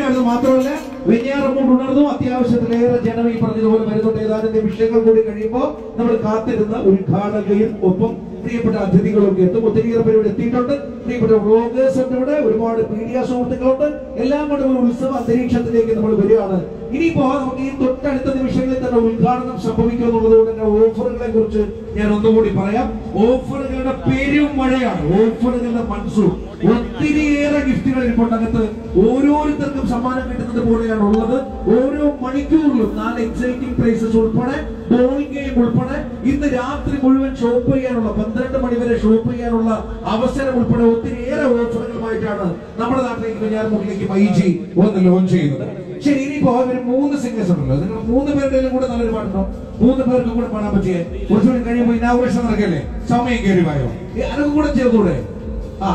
അത് മാത്രമല്ല വെഞ്ഞാറമ്മൂട് ഉണർന്നു അത്യാവശ്യത്തിലേറെ ജനം ഈ പറഞ്ഞതുപോലെ വരുന്നുണ്ട്. ഏതാനും നിമിഷങ്ങൾ കൂടി കഴിയുമ്പോൾ നമ്മൾ കാത്തിരുന്ന ഉദ്ഘാടകയും ഒപ്പം പ്രിയപ്പെട്ട അതിഥികളൊക്കെ എത്തും. ഒത്തിരിയേറെ പേര് ഇവിടെ എത്തിയിട്ടുണ്ട്. പ്രിയപ്പെട്ട വ്ളോഗേഴ്സ് ഉണ്ട് ഇവിടെ, ഒരുപാട് മീഡിയ സുഹൃത്തുക്കളുണ്ട്. എല്ലാം കൊണ്ട് ഒരു ഉത്സവ അന്തരീക്ഷത്തിലേക്ക് നമ്മൾ വരികയാണ്. ഇനിയിപ്പോ നമുക്ക് ഈ തൊട്ടടുത്ത നിമിഷങ്ങളിൽ തന്നെ ഉദ്ഘാടനം സംഭവിക്കും എന്നുള്ളത് കൊണ്ട് തന്നെ ഓഫറുകളെ കുറിച്ച് ഞാൻ ഒന്നുകൂടി പറയാം. ഓഫറുകളുടെ പേരും മഴയാണ്, ഓഫറുകളുടെ മൺസൂൺ. ഒത്തിരിയേറെ ഗിഫ്റ്റുകൾ ഇരിപ്പുണ്ട് അകത്ത്. ഓരോരുത്തർക്കും സമ്മാനം കിട്ടുന്നത് പോലെയാണ് ഉള്ളത്. ഓരോ മണിക്കൂറിലും 4 എക്സൈറ്റിംഗ് പ്രൈസസ് ഉൾപ്പെടെ ബോൾ ഗെയിം ഉൾപ്പെടെ ഇന്ന് രാത്രി മുഴുവൻ ഷോപ്പ് ചെയ്യാനുള്ള 12 മണി വരെ ഷോപ്പ് ചെയ്യാനുള്ള അവസരം ഉൾപ്പെടെ ഒത്തിരിയേറെ ഓഫറുകളുമായിട്ടാണ് നമ്മുടെ നാട്ടിലേക്ക് വെഞ്ഞാറമൂട്ടിലേക്ക് മൈജി ഒന്ന് ലോഞ്ച് ചെയ്യുന്നത്. ശരി, ഇനിയിപ്പോ ഒരു 3 സിംഗേഴ്സ് ഉണ്ടല്ലോ, നിങ്ങൾ 3 പേരുടെയും കൂടെ നല്ലൊരു പാട്ടുണ്ടോ? 3 പേർക്ക് കൂടെ പാടാൻ പറ്റിയേ? കുറച്ചുകൂടി കഴിയുമ്പോൾ ഇനാഗുറേഷൻ നടക്കല്ലേ, സമയം കയറിവായോ, അതൊക്കെ കൂടെ ചേർന്നൂടെ?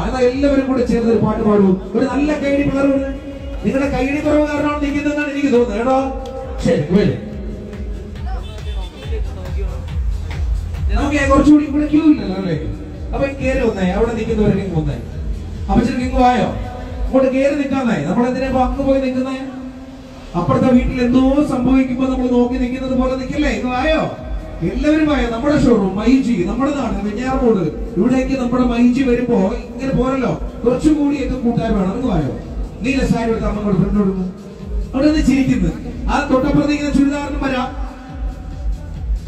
എന്നാൽ എല്ലാവരും കൂടെ ചേർന്ന് ഒരു പാട്ട് പാടൂ. ഒരു നല്ല കൈയടി പിള്ളേർ. നിങ്ങളുടെ കൈയടി കുറവ് കാരണമാണ് നിൽക്കുന്നതെന്നാണ് എനിക്ക് തോന്നുന്നത് കേട്ടോ. ശരി, വരും. നമുക്ക് കുറച്ചുകൂടി ഇവിടെ ക്യൂ ഇല്ലല്ലോ അല്ലേ? അപ്പൊ കയറി വന്നേ, അവിടെ നിൽക്കുന്നവരൊക്കെ വന്നേ. അപ്പൊ ശരി കിങ്ങു ആയോ? അങ്ങോട്ട് കയറി നിൽക്കാന്നേ. നമ്മളെന്തിനാ അങ്ങ് പോയി നിൽക്കുന്നേ? അപ്പുറത്തെ വീട്ടിൽ എന്തോ സംഭവിക്കുമ്പോ നമ്മൾ നോക്കി നിൽക്കുന്നത് പോലെ നിൽക്കില്ലേ? ഇന്ന് ആയോ? എല്ലാവരും ആയോ? നമ്മുടെ ഷോറൂം മൈജി, നമ്മുടെ നാട് വെഞ്ഞാറമൂട്, ഇവിടേക്ക് നമ്മുടെ മൈജി വരുമ്പോ ഇങ്ങനെ പോരല്ലോ, കുറച്ചുകൂടി ഒക്കെ കൂട്ടാൻ വേണം. നിങ്ങൾ ആയോ? നീല സാരി എടുത്ത് അമ്മ ഫ്രണ്ട് കൊടുക്കും. അവിടെ നിന്ന് ചിരിക്കുന്നു. ആ തൊട്ടപ്പുറത്തേക്ക് ചുരിദാറിനും വരാം.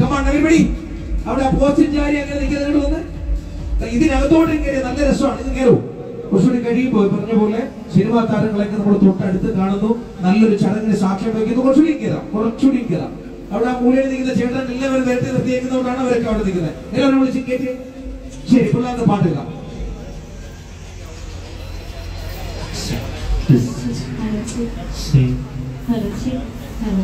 കമാണ്ടി അവിടെ പോസ്റ്റും ചാരി അങ്ങനെ നിൽക്കുന്നത് വന്ന് ഇതിനകത്തോട്ട് കയറി നല്ല രസമാണ്. ഇത് കയറും. കുറച്ചുകൂടി കഴിയുമ്പോൾ പറഞ്ഞ പോലെ സിനിമാ താരങ്ങളൊക്കെ നമ്മൾ തൊട്ടടുത്ത് കാണുന്നു. നല്ലൊരു ചടങ്ങിന് സാക്ഷ്യം വയ്ക്കുന്നു. കുറച്ചുകൂടി കയറാം. അവിടെ ആ മൂലയിൽ നിൽക്കുന്ന ചേട്ടൻ എല്ലാവരും നേരത്തെ നിർത്തിയേക്കുന്നതുകൊണ്ടാണ് അവരൊക്കെ അവിടെ നിൽക്കുന്നത്. എല്ലാവരും വിളിച്ച് കയറ്റി. ശരി, പിള്ളേരുടെ പാട്ട് കേൾക്കാം. Hello.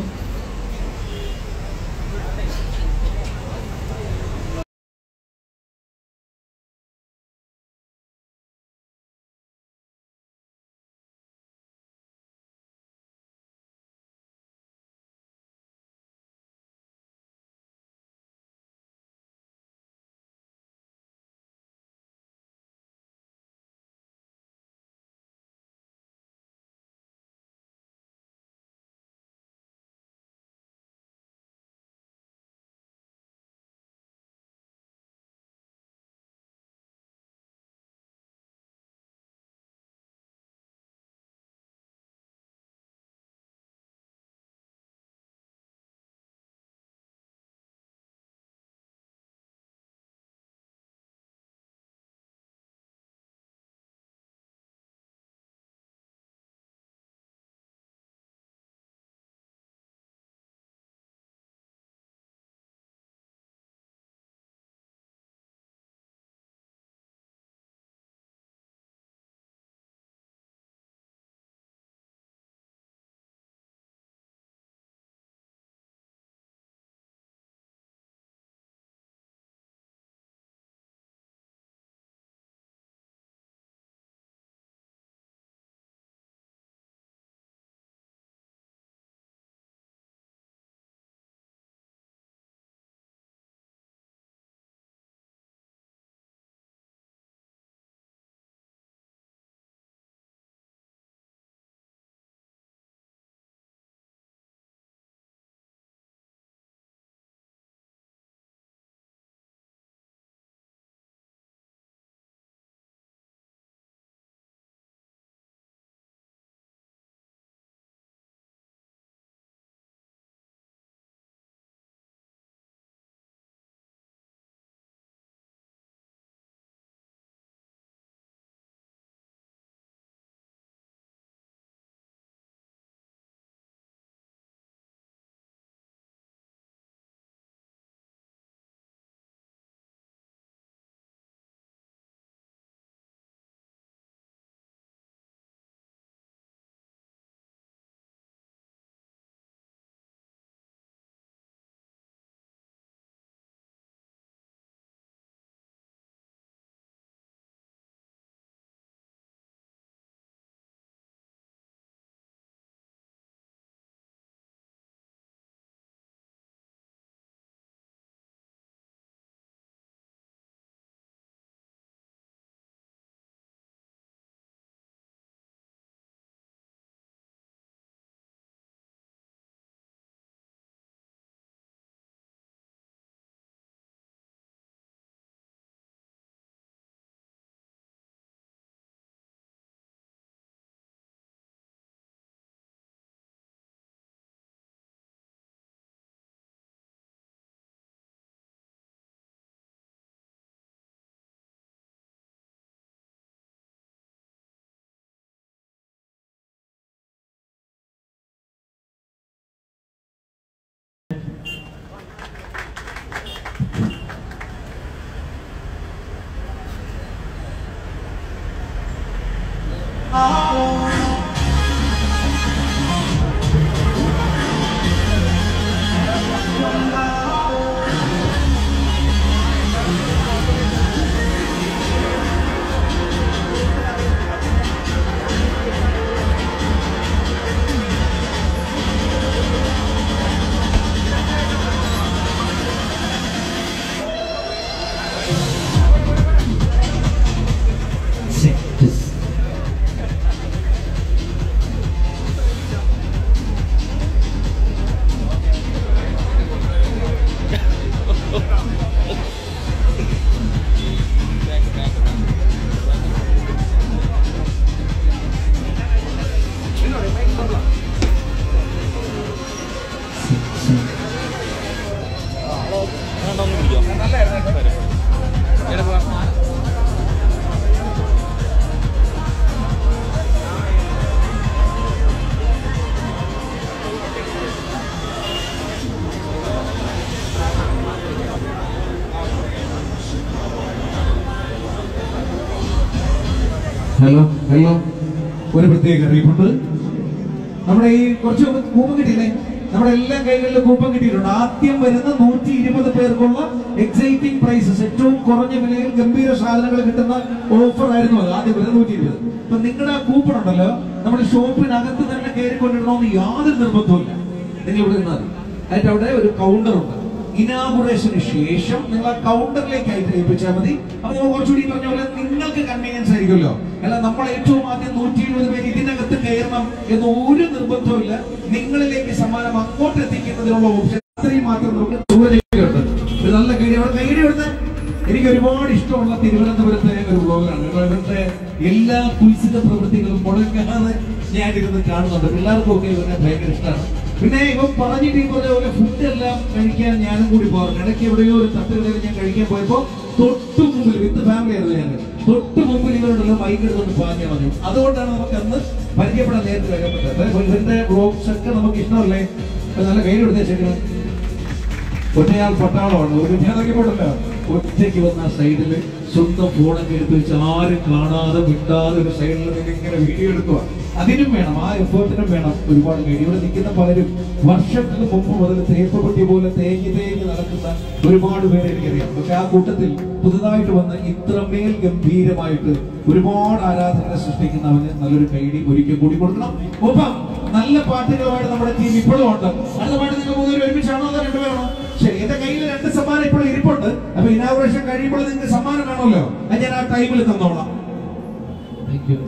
ഹലോ ഹലോ, ഒരു പ്രത്യേക അറിയിപ്പുണ്ട്. നമ്മുടെ ഈ കുറച്ച് കൂപ്പൺ കിട്ടിയില്ലേ? നമ്മുടെ എല്ലാ കൈകളിലും കൂപ്പൺ കിട്ടിയിട്ടുണ്ട്. ആദ്യം വരുന്ന 120 പേർക്കുള്ള എക്സൈറ്റിംഗ് പ്രൈസസ്, ഏറ്റവും കുറഞ്ഞ വിലയിൽ ഗംഭീര സാധനങ്ങൾ കിട്ടുന്ന ഓഫർ ആയിരുന്നു അത്. ആദ്യം വരുന്ന 120. അപ്പൊ നിങ്ങളുടെ ആ കൂപ്പൺ ഉണ്ടല്ലോ, നമ്മുടെ ഷോപ്പിനകത്ത് തന്നെ കയറിക്കൊണ്ടിടണമെന്ന് യാതൊരു നിർബന്ധവുമില്ല. നിങ്ങൾ ഇവിടെ നിന്നാൽ അതിന്റെ അവിടെ ഒരു കൗണ്ടർ ഉണ്ട്. ഇനാഗുറേഷന് ശേഷം നിങ്ങൾ ആ കൗണ്ടറിലേക്ക് ആയിട്ട് ഏൽപ്പിച്ചാൽ മതി. അപ്പൊ നമ്മൾ കുറച്ചുകൂടി പറഞ്ഞ പോലെ നിങ്ങൾക്ക് കൺവീനിയൻസ് ആയിരിക്കുമല്ലോ. അല്ല, നമ്മൾ ഏറ്റവും ആദ്യം 120 പേര് ഇതിനകത്ത് കയറണം എന്ന് ഒരു നിർബന്ധവുമില്ല. നിങ്ങളിലേക്ക് സമ്മാനം അങ്ങോട്ട് എത്തിക്കുന്നതിനുള്ള ഓപ്ഷൻ അത്രയും മാത്രം നമുക്ക് ദൂരേക്കുണ്ട്. ഒരു നല്ല കൈഡി അവിടെ കൈഡി കൊടുത്ത് എനിക്ക് ഒരുപാട് ഇഷ്ടമുള്ള തിരുവനന്തപുരത്തെ ഒരു ബ്ലോഗറാണ്. ഇവരുടെ എല്ലാ കുൽസിത പ്രവൃത്തികളും മുടങ്ങാതെ ഞാൻ ഇരുന്ന് കാണുന്നുണ്ട്. പിള്ളേർക്കും ഒക്കെ ഇവരെ ഭയങ്കര ഇഷ്ടമാണ്. പിന്നെ ഇവൻ പറഞ്ഞിട്ട് ഈ പറഞ്ഞ പോലെ ഫുഡ് എല്ലാം കഴിക്കാൻ ഞാനും കൂടി പോകാറുണ്ട്. ഇടയ്ക്ക് എവിടെയോ ഒരു തട്ടുകടയിൽ ഞാൻ കഴിക്കാൻ പോയപ്പോ തൊട്ടു മുമ്പിൽ വിത്ത് ഫാമിലി ആയിരുന്നു ഞാൻ. തൊട്ടു മുമ്പിൽ ഇവരുണ്ടല്ലോ മൈക്ക് എടുത്തുകൊണ്ട് പാഞ്ഞു പറഞ്ഞു. അതുകൊണ്ടാണ് നമുക്ക് അന്ന് പരിചയപ്പെടാൻ നേരത്തെ വരാൻ പറ്റാത്തത്. ഇവരുടെ ബ്ലോഗ്സ് ഒക്കെ നമുക്ക് ഇഷ്ടമല്ലേ? നല്ല കൈ കൊടുത്തേച്ചേക്കണം. ഒറ്റയാൾ പട്ടാളമാണ്. ഒരു ഞാനൊക്കെ പോട്ടല്ലോ, ഒറ്റയ്ക്ക് വന്ന ആ സൈഡില് സ്വന്തം ഫോണൊക്കെ എടുത്ത് വെച്ച് ആരും കാണാതെ വിട്ടാതെ ഒരു സൈഡിൽ നിന്ന് ഇങ്ങനെ വീഡിയോ എടുക്കുക. അതിനും വേണം, ആ എഫേർട്ടിനും വേണം ഒരുപാട് പേര്. ഇവിടെ നിൽക്കുന്ന പലരും വർഷങ്ങൾക്ക് മുമ്പ് മുതൽ തേപ്പപ്പെട്ടി പോലെ തേങ്ങി നടക്കുന്ന ഒരുപാട് പേരെ എനിക്കറിയാം. പക്ഷെ ആ കൂട്ടത്തിൽ പുതുതായിട്ട് വന്ന് ഇത്രമേൽ ഗംഭീരമായിട്ട് ഒരുപാട് ആരാധകരെ സൃഷ്ടിക്കുന്നവന് നല്ലൊരു കൈഡി ഒരിക്കൽ കൂടി കൊടുക്കണം. ഒപ്പം നല്ല പാട്ടുകളുമായിട്ട് നമ്മുടെ ടീം ഇപ്പോഴും ഉണ്ട്. അടുത്ത പാട്ട് നിങ്ങൾ മൂന്നുപേരും ഒരുമിച്ചാണോ അതോ രണ്ടുപേരാണോ? ശരി, എന്റെ കയ്യിൽ 2 സമ്മാനം ഇപ്പോഴും ഇരിപ്പുണ്ട്. അപ്പൊ ഇനാഗുറേഷൻ കഴിയുമ്പോൾ നിങ്ങൾക്ക് സമ്മാനം കാണുമല്ലോ, അത് ഞാൻ ആ ടൈമിൽ തന്നോളാം. Thank you.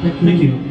Thank you.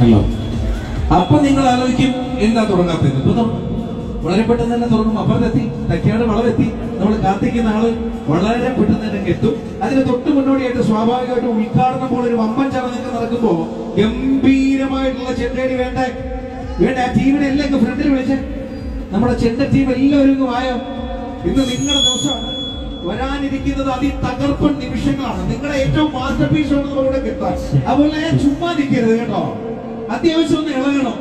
Hello. അപ്പൊ നിങ്ങൾ ആലോചിക്കും എന്താ തുടങ്ങാത്തത്? ഇപ്പൊ വളരെ പെട്ടെന്ന് തന്നെ തുടങ്ങും. അപ്പുറത്തെത്തി, തക്കാട് വളവെത്തി. നമ്മൾ കാത്തിക്കുന്ന ആള് വളരെ പെട്ടെന്ന് തന്നെ എത്തും. അതിന് തൊട്ട് മുന്നോടിയായിട്ട് സ്വാഭാവികമായിട്ട് ഉദ്ഘാടനം പോലെ ഒരു വമ്പൻ ചടങ്ങൊക്കെ നടക്കുമ്പോ ഗംഭീരമായിട്ടുള്ള ചെണ്ടേടി വേണ്ടേ? ആ ടീമിനെ എല്ലാം ഫ്രണ്ടിൽ വിളിച്ച് നമ്മുടെ ചെണ്ട ടീം എല്ലാവരും ആയോ? ഇന്ന് നിങ്ങളുടെ ദിവസമാണ്. വരാനിരിക്കുന്നത് അതിതകർപ്പൻ നിമിഷങ്ങളാണ്. നിങ്ങളുടെ ഏറ്റവും മാസ്റ്റർ പീസ് ആണ് നമ്മളിവിടെ കിട്ടാൻ. അതുപോലെ ചുമ്മാ നിൽക്കരുത് കേട്ടോ. അത്യാവശ്യം ഒന്ന് ഇളകണം.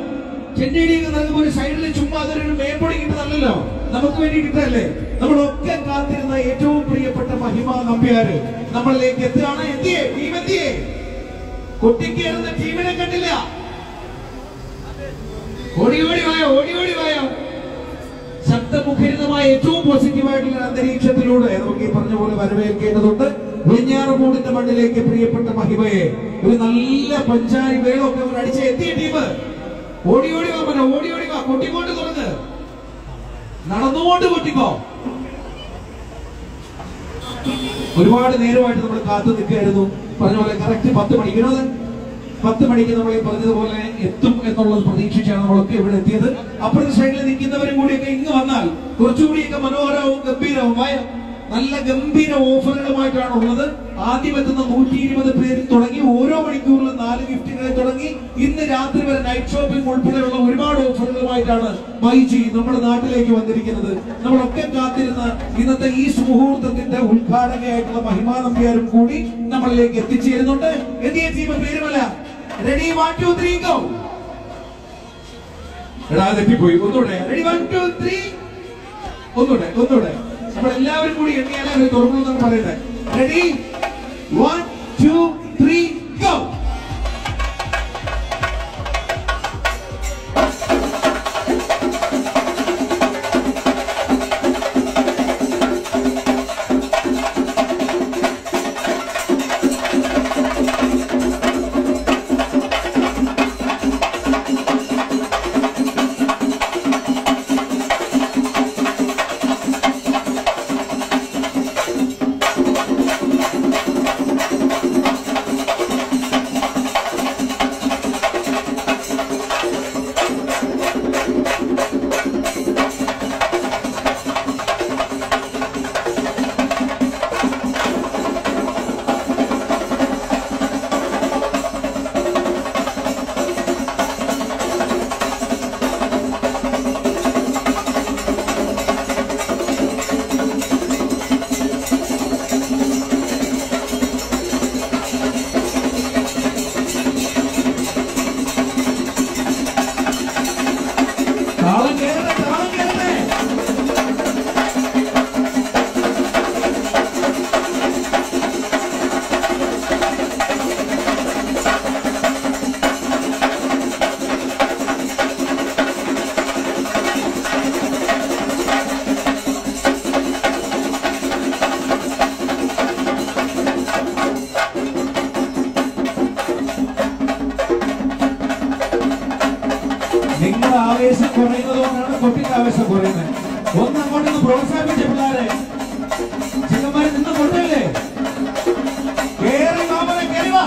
ചെന്നൈയിലേക്ക് നൽകുമ്പോൾ ഒരു സൈഡിൽ ചുമ്മാ അതൊരു മേപ്പൊടി കിട്ടുന്നല്ലോ, നമുക്ക് വേണ്ടി കിട്ടല്ലേ? നമ്മളൊക്കെ കാത്തിരുന്ന ഏറ്റവും പ്രിയപ്പെട്ട മഹിമ നമ്പ്യാര് നമ്മളിലേക്ക് എത്തുകയാണ്. എന്തിയേ ടീം എന്തിയേ? കൊട്ടിക്കേറുന്ന ടീമിനെ കണ്ടില്ല. ഓടി ഓടി വായോ, ഓടി ഓടി വായോ. ശബ്ദമുഖരിതമായ ഏറ്റവും പോസിറ്റീവായിട്ടുള്ള അന്തരീക്ഷത്തിലൂടെ നമുക്ക് ഈ പറഞ്ഞ പോലെ വരവേൽക്കേണ്ടതുണ്ട്. വെഞ്ഞാറമൂടിന്റെ മണ്ണിലേക്ക് പ്രിയപ്പെട്ട മഹിമയെ ഒരു നല്ല പഞ്ചാരി വേളമൊക്കെ അവർ അടിച്ച് എത്തിയ ടീം. ഓടി ഓടി വാ മന, ഓടി ഓടി വാ. കൊട്ടിക്കൊണ്ട് തുറന്ന് നടന്നുകൊണ്ട് കൊട്ടിക്കോ. ഒരുപാട് നേരമായിട്ട് നമ്മൾ കാത്തു നിൽക്കുകയായിരുന്നു. പറഞ്ഞ പോലെ കറക്റ്റ് 10 മണി. വിനോദൻ 10 മണിക്ക് നമ്മൾ ഈ പറഞ്ഞതുപോലെ എത്തും എന്നുള്ളത് പ്രതീക്ഷിച്ചാണ് നമ്മളൊക്കെ ഇവിടെ എത്തിയത്. അപ്പുറത്തെ സൈഡിൽ നിൽക്കുന്നവരും കൂടിയൊക്കെ ഇങ്ങ് വന്നാൽ കുറച്ചുകൂടിയൊക്കെ മനോഹരവും ഗംഭീരവുമായ നല്ല ഗംഭീര ഓഫറുകളുമായിട്ടാണ് ഉള്ളത്. ആദ്യം എത്തുന്ന 120 പേരിൽ തുടങ്ങി ഓരോ മണിക്കൂറിലും 4 ഗിഫ്റ്റുകളിൽ തുടങ്ങി ഇന്ന് രാത്രി വരെ നൈറ്റ് ഷോപ്പിംഗ് ഉൾപ്പെടെയുള്ള ഒരുപാട് ഓഫറുകളുമായിട്ടാണ് മൈജി നമ്മുടെ നാട്ടിലേക്ക് വന്നിരിക്കുന്നത്. നമ്മളൊക്കെ കാത്തിരുന്ന ഇന്നത്തെ ഈ സുമുഹൂർത്തത്തിന്റെ ഉദ്ഘാടകയായിട്ടുള്ള മഹിമാ നമ്പ്യാരും കൂടി നമ്മളിലേക്ക് എത്തിച്ചേരുന്നുണ്ട്. എന്തിയ ടീം പേരുമല്ല. Ready 1 2 3 go. എടാ തെറ്റിപ്പോയി. ഒന്നുകൂടെ. റെഡി 1 2 3. ഒന്നുകൂടെ. നമ്മളെല്ലാവരും കൂടി എണ്ണിയാലേ അവർ തുറന്നു എന്നാണ് പറയുന്നത്. Ready 1 2 3 go. നിങ്ങളുടെ ആവേശം കുറയുന്നത് കൊണ്ടാണ് കൊട്ടിന്റെ ആവേശം കുറയുന്നത്. ഒന്നങ്ങോട്ടൊന്ന് പ്രോത്സാഹിപ്പിച്ച പിള്ളേരെ ചിലന്മാരെ നിന്ന് കൊണ്ടല്ലേ. കേറി മാമനെ കേറി വാ.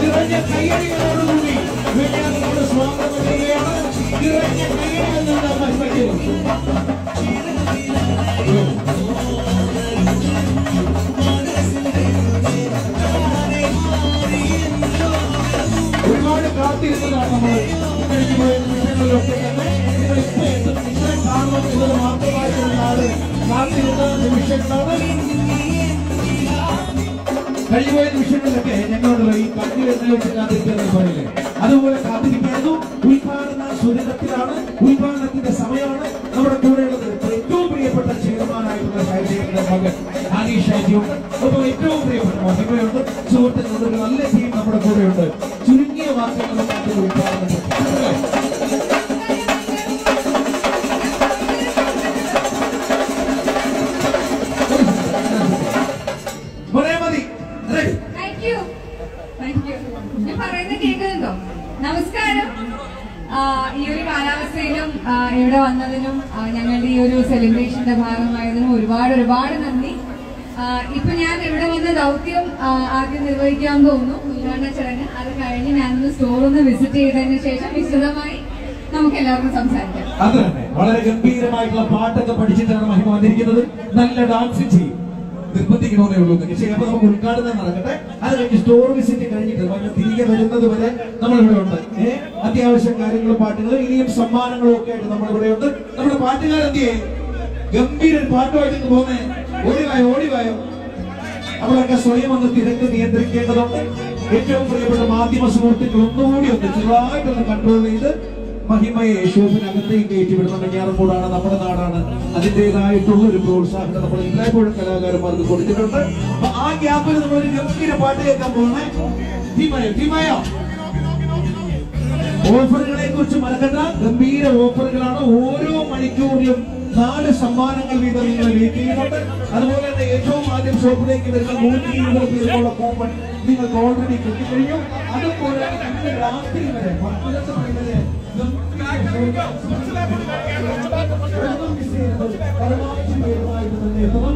നിറഞ്ഞ കയ്യടികളോടുകൂടി വെള്ളിയാറിനോട് സ്വാഗതം ചെയ്യുകയാണ്. നിറഞ്ഞ കയ്യടികൾ നിന്ന് മഹിമയ്ക്ക് ഒരുപാട് കാത്തിരുന്നതാണ് നമ്മൾ കഴിഞ്ഞു പോയ നിമിഷങ്ങളിലൊക്കെ തന്നെ. നിങ്ങൾ ഇപ്പൊ എത്തും, നിങ്ങളെ കാണണം എന്നത് മാത്രമായിട്ടുള്ള ആള് കാത്തിരുന്ന നിമിഷങ്ങളാണ്. കഴിഞ്ഞുപോയ നിമിഷങ്ങളിലൊക്കെ ഞങ്ങളോടുള്ള ഈ കണ്ണിൽ എന്നെ വെച്ച് കാത്തിരിക്കുന്നത് പറയില്ലേ, അതുപോലെ കാത്തിരിക്കുന്നു. ഉദ്ഘാടന സുരകത്തിലാണ്, ഉദ്ഘാടനത്തിന്റെ സമയമാണ്. നമ്മുടെ കൂടെയുള്ളത് ഏറ്റവും പ്രിയപ്പെട്ട ചെയർമാനായിട്ടുള്ള ഷൈജിയുടെ മകൻ ആനി ഷൈജിയുണ്ട്. ഒപ്പം ഏറ്റവും പ്രിയപ്പെട്ട മഹിമയുണ്ട്, സുഹൃത്തുക്കളുടെ ഒരു നല്ല ടീം നമ്മുടെ കൂടെയുണ്ട്. ചുരുങ്ങിയ വാക്കുകളും ഉദ്ഘാടനം നമസ്കാരം. ഈ ഒരു കാലാവസ്ഥയിലും ഇവിടെ വന്നതിനും ഞങ്ങളുടെ ഈ ഒരു സെലിബ്രേഷന്റെ ഭാഗമായതിനും ഒരുപാട് നന്ദി. ഇപ്പൊ ഞാൻ ഇവിടെ വന്ന ദൗത്യം ആദ്യം നിർവഹിക്കാൻ പോകുന്നു, ഉദ്ഘാടന ചടങ്ങ്. അത് കഴിഞ്ഞ് ഞാനൊന്ന് സ്റ്റോറൊന്ന് വിസിറ്റ് ചെയ്തതിന് ശേഷം വിശദമായി നമുക്ക് എല്ലാവർക്കും സംസാരിക്കാം. അത് തന്നെ വളരെ ഗംഭീരമായിട്ടുള്ള പാട്ടൊക്കെ പഠിച്ചിട്ടാണ് മഹിമ വന്നിരിക്കുന്നത്. നല്ല ഡാൻസ് ചെയ്യും, നിർബന്ധിക്കണമെന്നേ ഉള്ളൂ. പക്ഷേ അപ്പൊ നമുക്ക് ഉദ്ഘാടനം നടക്കട്ടെ. അത് കഴിഞ്ഞ് സ്റ്റോർ വിസിറ്റ് കഴിഞ്ഞിട്ട് തിരികെ വരുന്നത് വരെ നമ്മളിവിടെ ഉണ്ട്. അത്യാവശ്യം കാര്യങ്ങളും പാട്ടുകളും ഇനിയും സമ്മാനങ്ങളും ഒക്കെ ആയിട്ട് നമ്മളിവിടെ ഉണ്ട്. നമ്മുടെ പാട്ടുകാരെന്ത് ചെയ്യും? ഗംഭീരൻ പാട്ടുമായിട്ട് പോകുന്നേ. ഓടിവായോ. അവളൊക്കെ സ്വയം ഒന്ന് തിരക്ക് നിയന്ത്രിക്കേണ്ടതുണ്ട്. ഏറ്റവും പ്രിയപ്പെട്ട മാധ്യമ സുഹൃത്തുക്കൾ ഒന്നുകൂടി ഒന്ന് ചെറുതായിട്ടൊന്ന് കൺട്രോൾ ചെയ്ത് മഹിമയെ ഷോപ്പിനകത്തേക്ക് കയറ്റിവിടുന്ന വെഞ്ഞാറമൂടാണ്, നമ്മുടെ നാടാണ്. അതിൻ്റെതായിട്ടുള്ള ഒരു പ്രോത്സാഹനം നമ്മൾ എല്ലായ്പ്പോഴും കലാകാരന്മാർക്ക് കൊടുത്തിട്ടുണ്ട്. അപ്പൊ ആ ഗ്യാപ്പിൽ നമ്മളൊരു ഗംഭീര പാട്ട് കേൾക്കാൻ പോകണേ. ധീമയോ ഓഫറുകളെ കുറിച്ച് മറക്കണ്ട. ഗംഭീര ഓഫറുകളാണ്. ഓരോ മണിക്കൂറിലും 4 സമ്മാനങ്ങൾ വീതം നിങ്ങൾ വെയിറ്റ് ചെയ്യുന്നുണ്ട്. അതുപോലെ തന്നെ ഏറ്റവും ആദ്യം ഷോപ്പിലേക്ക് വരുന്ന 120 പേരുള്ള കൂപ്പൺ നിങ്ങൾക്ക് ഓൾറെഡി കിട്ടിക്കഴിഞ്ഞു. അതുപോലെ ഇന്ന് രാത്രി വരെ 11 മണി വരെ പരമാവധി പേരുമായിട്ട് തന്നെ എത്തണം.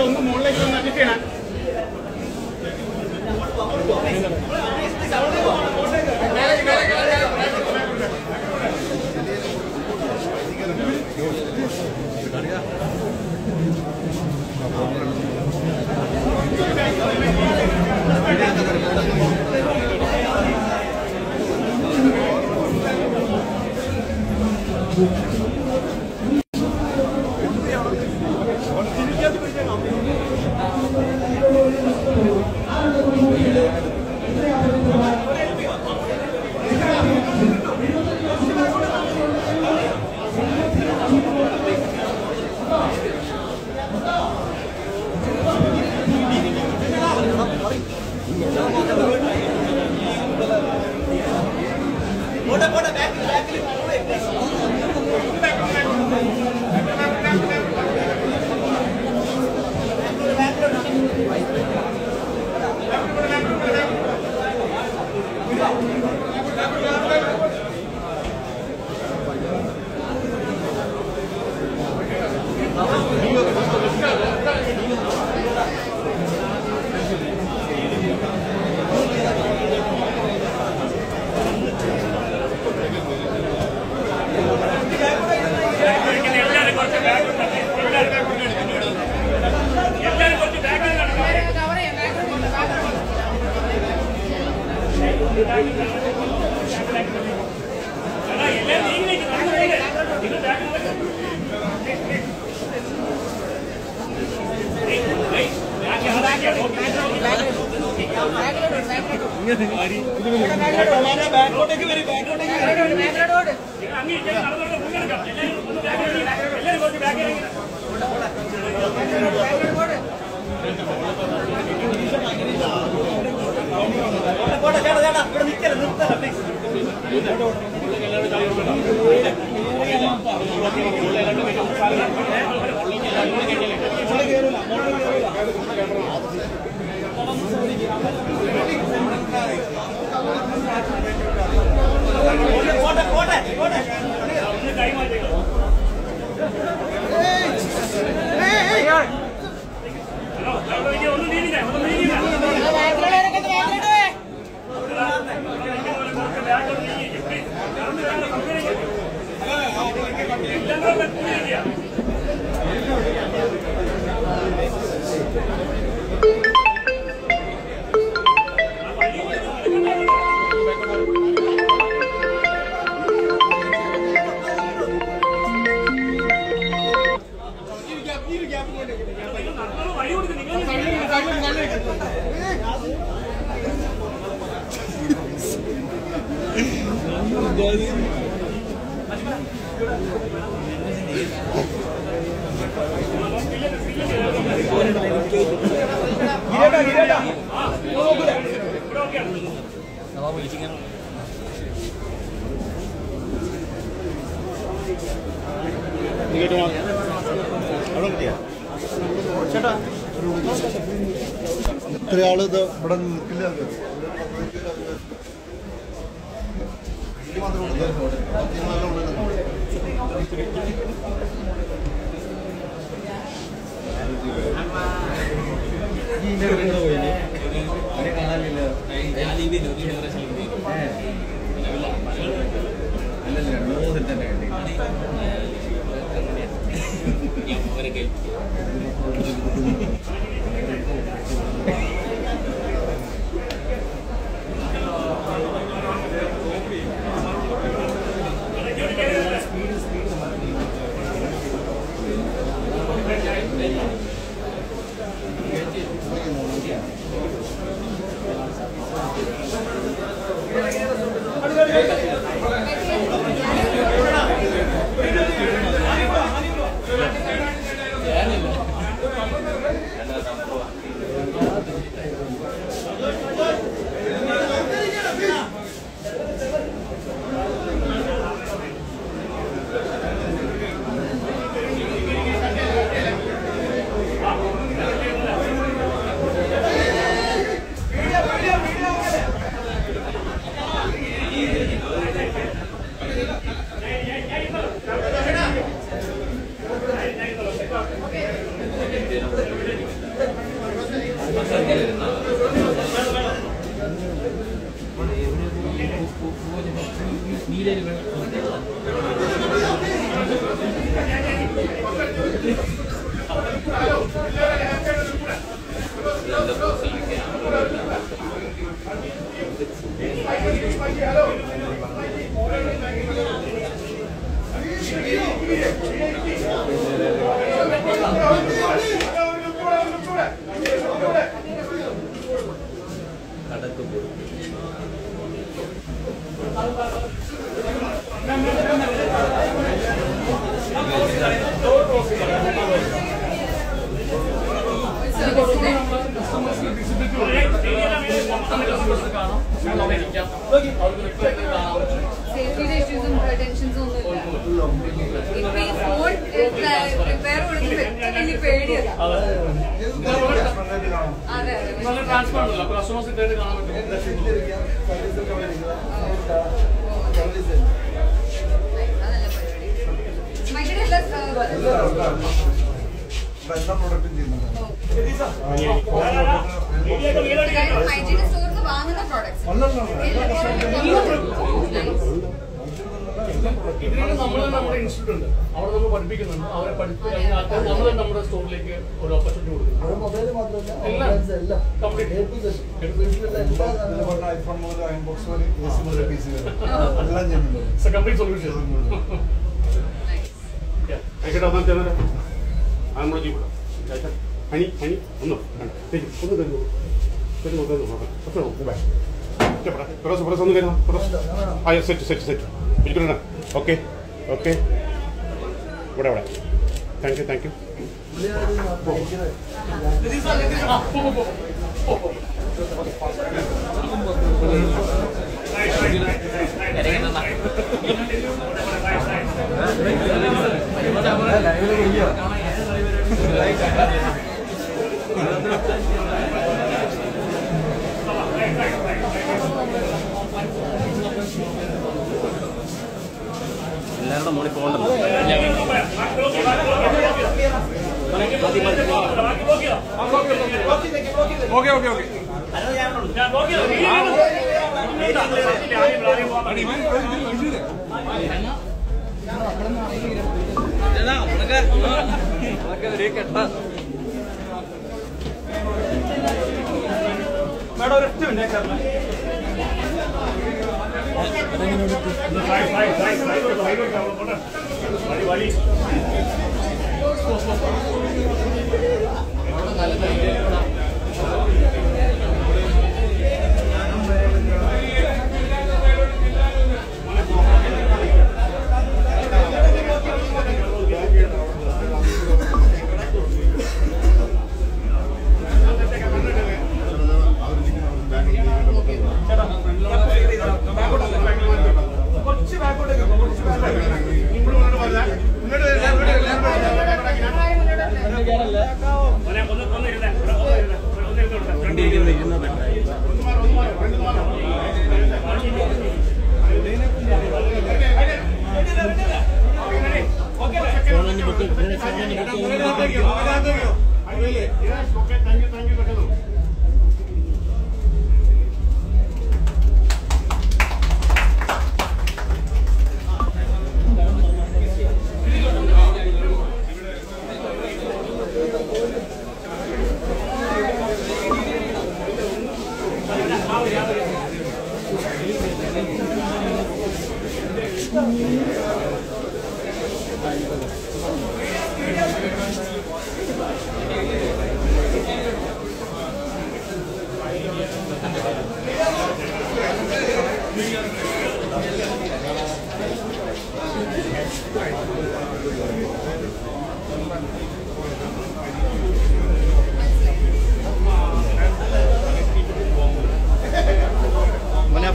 ഒന്ന് മുകളിലേക്ക് ഒന്ന് അഡ്ജസ്റ്റ് ചെയ്യണം. ഇത്രയാള് ഇത് ഇവിടെ നിൽക്കില്ല. സേഫ്റ്റിയുടെ ഇഷ്യൂസും ടെൻഷൻസും ഒന്നുമില്ല. ഇപ്പൊ ഈ ഫോൺ റിപ്പയർ കൊടുക്കുന്നത് ഏറ്റവും വലിയ പേടിയല്ല. അതെ ഹൈജീനിക് സ്റ്റോറിൽ വാങ്ങുന്ന പ്രോഡക്ട്സ് ഇതിനാണ് നമ്മുടെ ഇൻസ്റ്റിറ്റ്യൂട്ട് ഉണ്ട്, അവിടെ നമ്മൾ പഠിപ്പിക്കുന്നുണ്ട്. അവരെ പഠിപ്പിച്ച് നമ്മൾ നമ്മുടെ സ്റ്റോറിലേക്ക് ഒരു ഓപ്പർച്യൂണിറ്റി കൊടുക്കും. കംപ്ലീറ്റ് സൊല്യൂഷൻ ഹണി ഹണി ഒന്ന് ഒന്ന് തരുന്നു ഒന്ന് കരുതാം. ആ സെറ്റ് സെറ്റ് സെറ്റ് ഇരിക്കണ. ഓക്കെ ഓക്കെ ഇവിടെ ഇവിടെ താങ്ക് യു താങ്ക് യു. എല്ലാവരുടെ മോളിൽ പോകണ്ടല്ലോ. ഓക്കെ ഓക്കെ ഓക്കെ മേഡം ഒരു 8 മിനിറ്റ്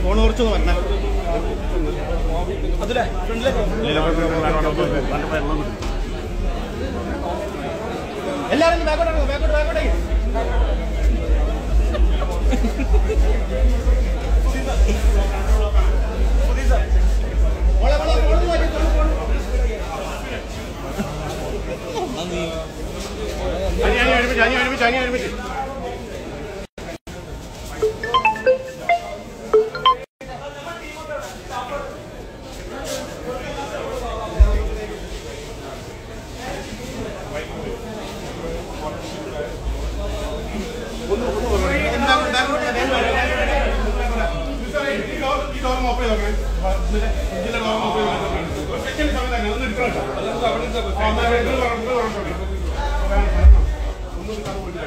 ഫോൺ കുറച്ചൊന്നും വരണേ. അതിലെ എല്ലാവരും ബാക്കോട്ട് ബാക്കോട്ട് ബാക്കോട്ടേക്ക്. ഒരുമിച്ച് ഓഫ് ചെയ്ത് നോക്കണേ. ഫ്രിഡ്ജിന്റെ ഡോർ ഓഫ് ചെയ്ത് നോക്കണേ. സെക്കൻഡ് സമയം തന്നെ ഒന്ന് എടുക്കണം. ഒന്നും കറ പോയിട്ടില്ല.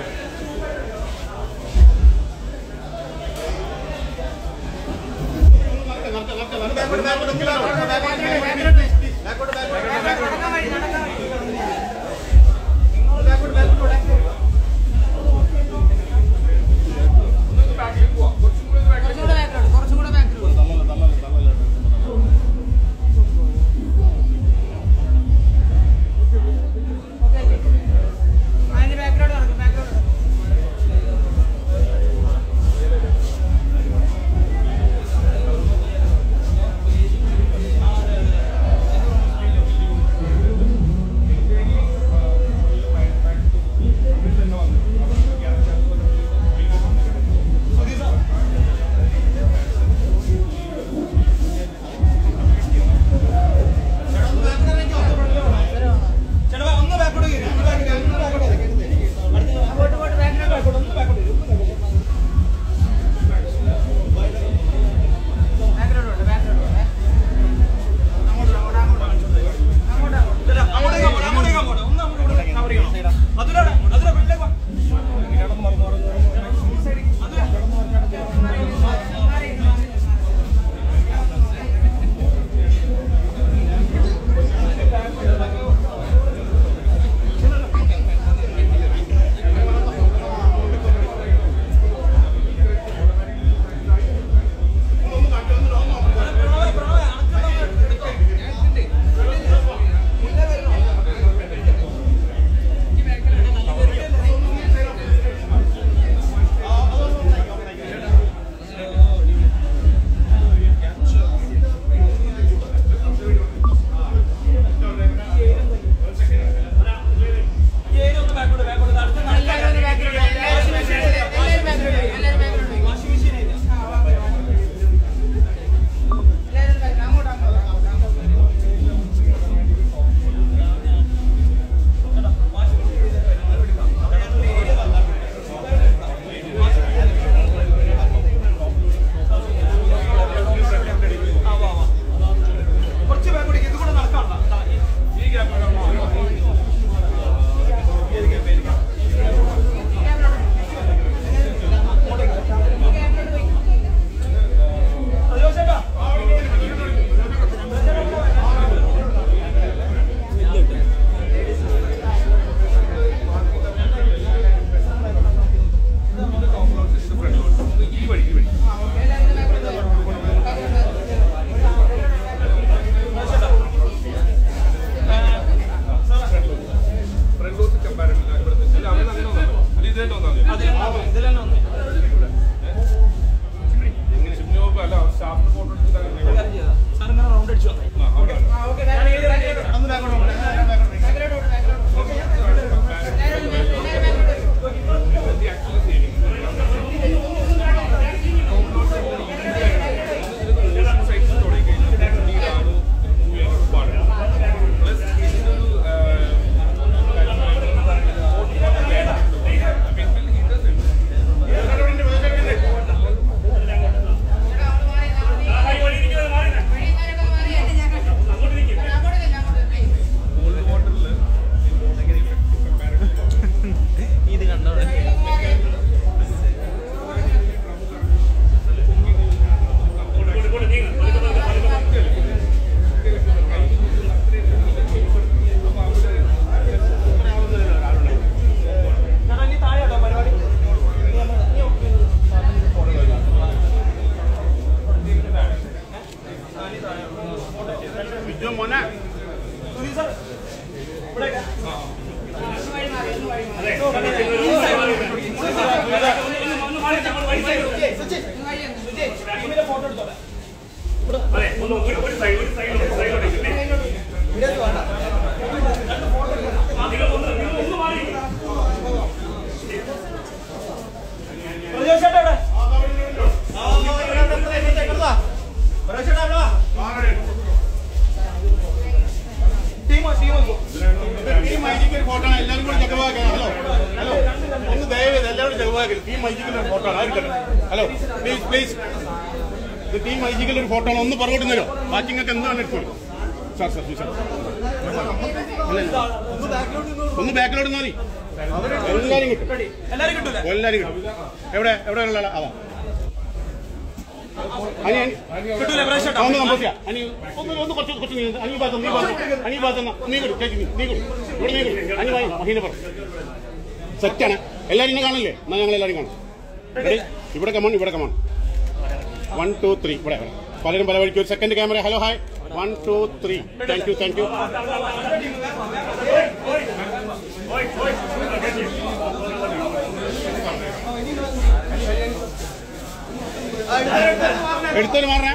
Hello, please, please. ഇത് ടീം ഐജികളുടെ ഒരു ഫോട്ടോ ആണ്. ഒന്ന് പുറകോട്ട് തരുമോ? ബാക്കി നിങ്ങൾക്ക് എന്താണ് എടുത്തോളൂ. സാർ ഒന്ന് ബാക്കിലോട്ട് മതി. എല്ലാരും കിട്ടും. എവിടെ ഉള്ള അതാ സെറ്റാണ്. എല്ലാരും ഇന്നെ കാണില്ലേ? എന്നാ ഞങ്ങൾ എല്ലാരും കാണും. ഇവിടെ കമോൺ, ഇവിടെ കമോൺ. 1 2 3. ഇവിടെ പലരും പല വഴിക്ക്. ഒരു second camera. Hello hi. 1 2 3. Thank you. എടുത്തോര് മാറണേ.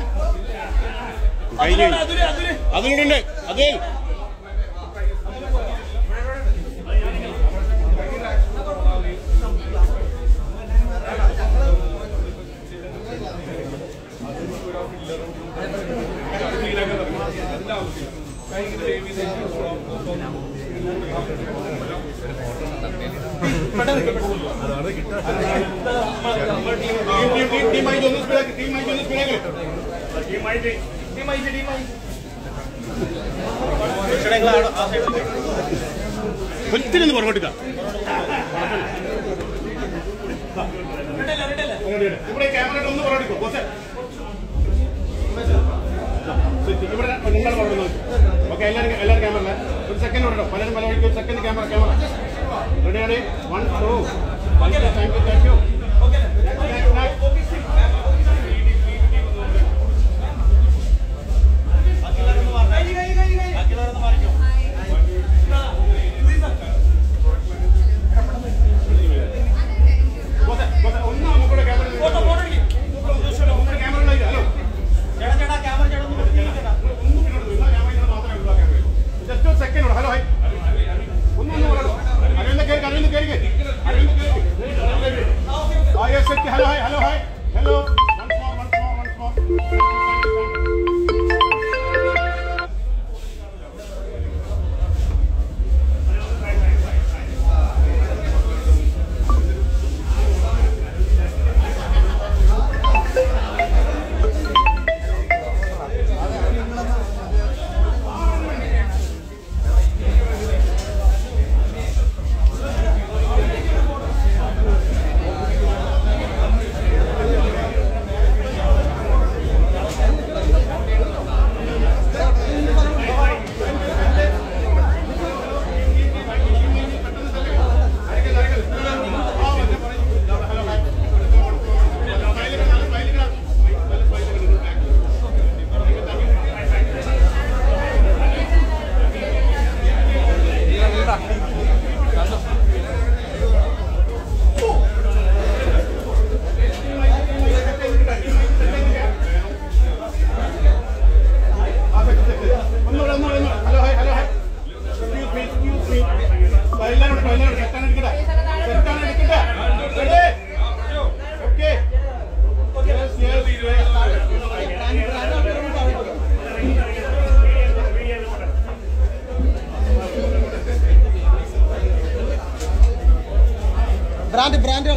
അതിലൂടെ അതേ ഒത്തിരി പുറകോട്ടില്ല. ഇവിടെ ക്യാമറ ഒന്ന് പുറകോട്ടിക്കോ. ഇവിടെ നിങ്ങൾ പുറകോട്ട്. ഓക്കെ, എല്ലാവരും ക്യാമറ. ഒരു സെക്കൻഡ് വിടണം. പലരും പല വഴിക്ക്. ഒരു സെക്കൻഡ് ക്യാമറ. റെഡിയാണ്. 1 2. Thank you. ബ്രാൻഡ്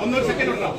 ഒന്നൊരു സെക്കൻഡ് ഉണ്ടോ?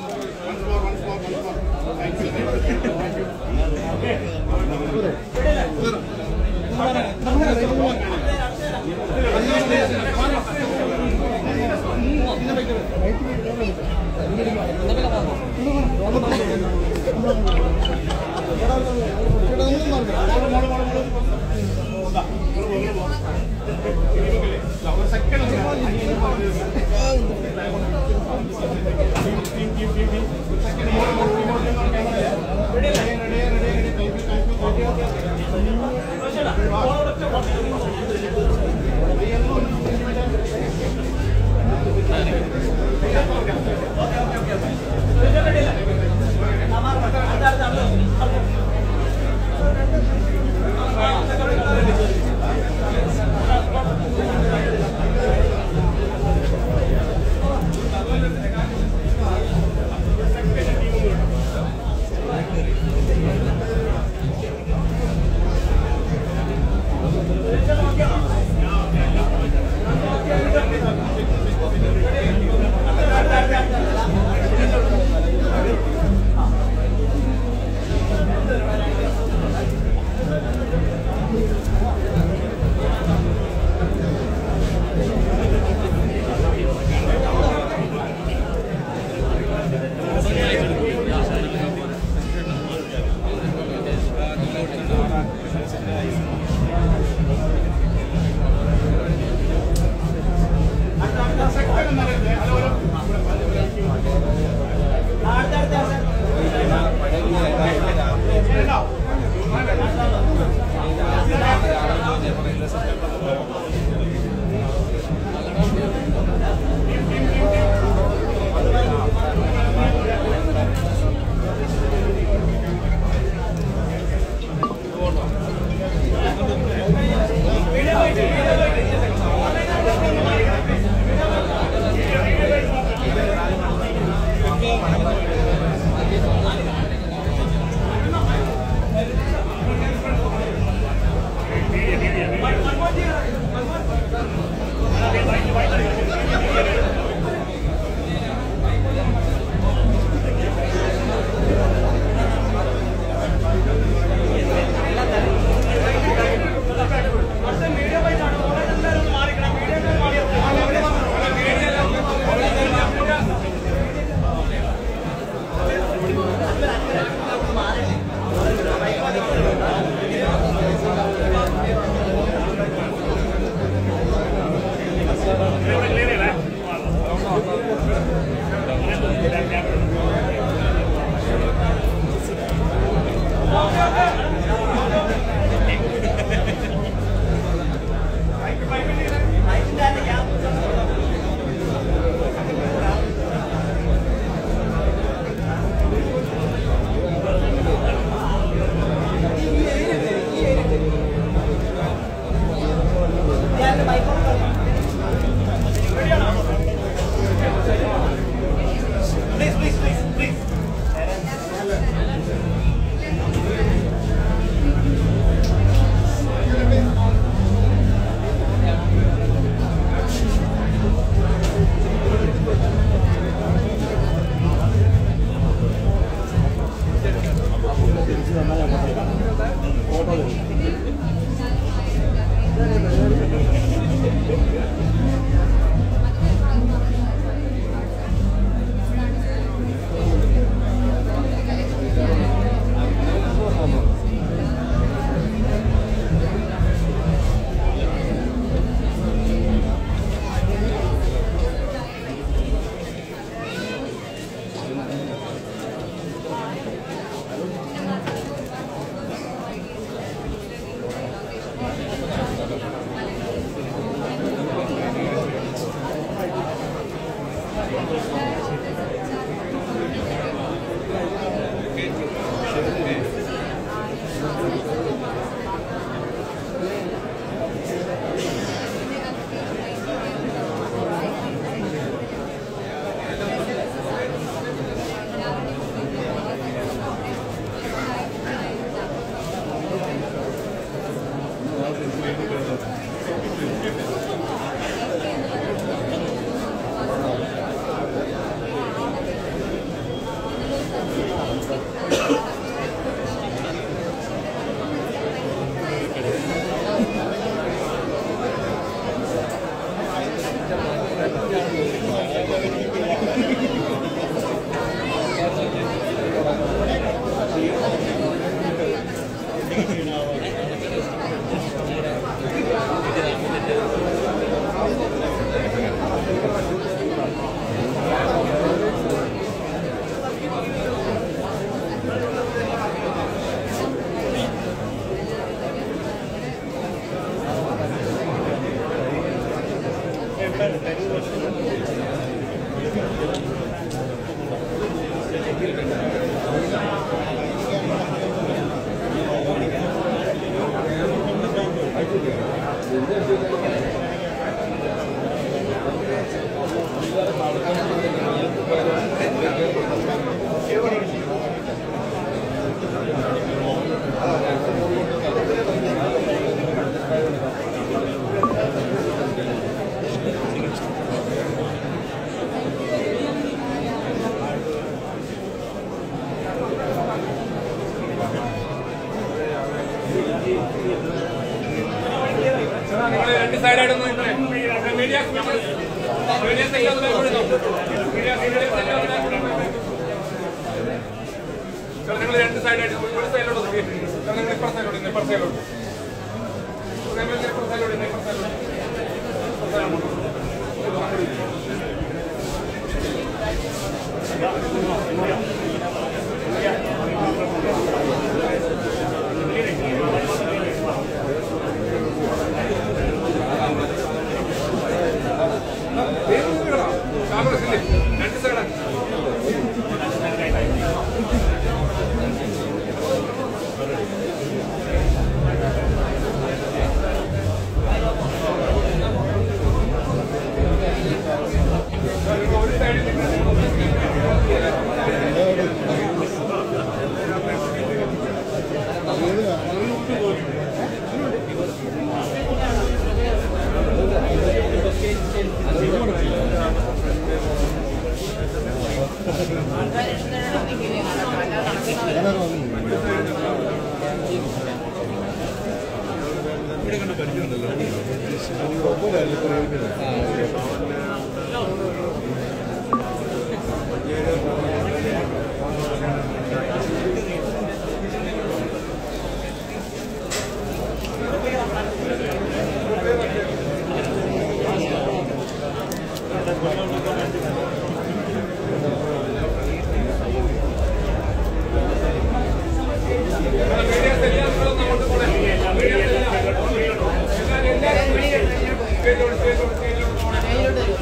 Gracias.